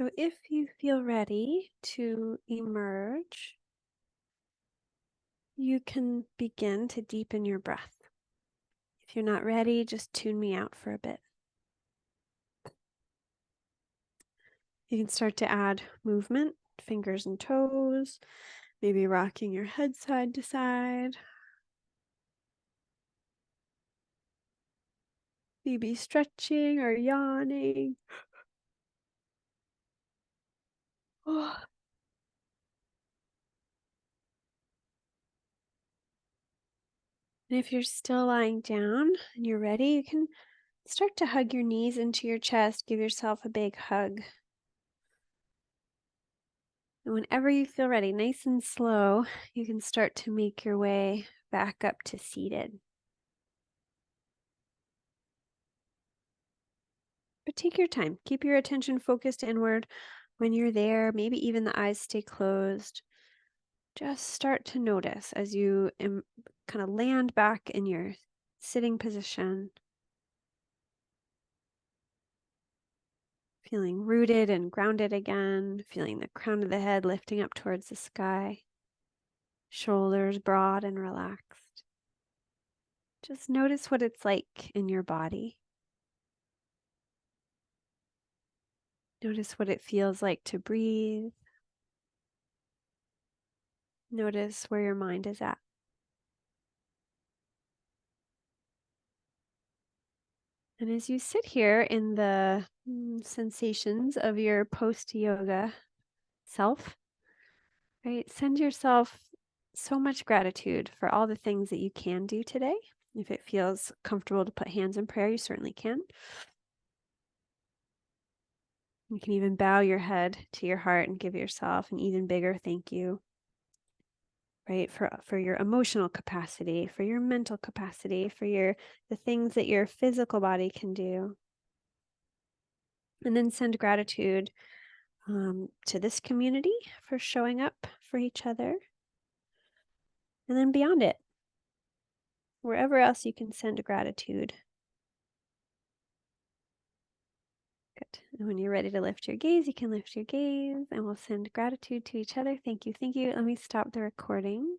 So if you feel ready to emerge, you can begin to deepen your breath. If you're not ready, just tune me out for a bit. You can start to add movement, fingers and toes, maybe rocking your head side to side. Maybe stretching or yawning. Oh. And if you're still lying down and you're ready, you can start to hug your knees into your chest. Give yourself a big hug. And whenever you feel ready, nice and slow, you can start to make your way back up to seated. But take your time. Keep your attention focused inward when you're there. Maybe even the eyes stay closed. Just start to notice as you kind of land back in your sitting position. Feeling rooted and grounded again. Feeling the crown of the head lifting up towards the sky. Shoulders broad and relaxed. Just notice what it's like in your body. Notice what it feels like to breathe. Notice where your mind is at. And as you sit here in the sensations of your post-yoga self, right, send yourself so much gratitude for all the things that you can do today. If it feels comfortable to put hands in prayer, you certainly can. You can even bow your head to your heart and give yourself an even bigger thank you, right? For your emotional capacity, for your mental capacity, for the things that your physical body can do. And then send gratitude to this community for showing up for each other. And then beyond it, wherever else you can send gratitude. Good. And when you're ready to lift your gaze, you can lift your gaze and we'll send gratitude to each other. Thank you. Thank you. Let me stop the recording.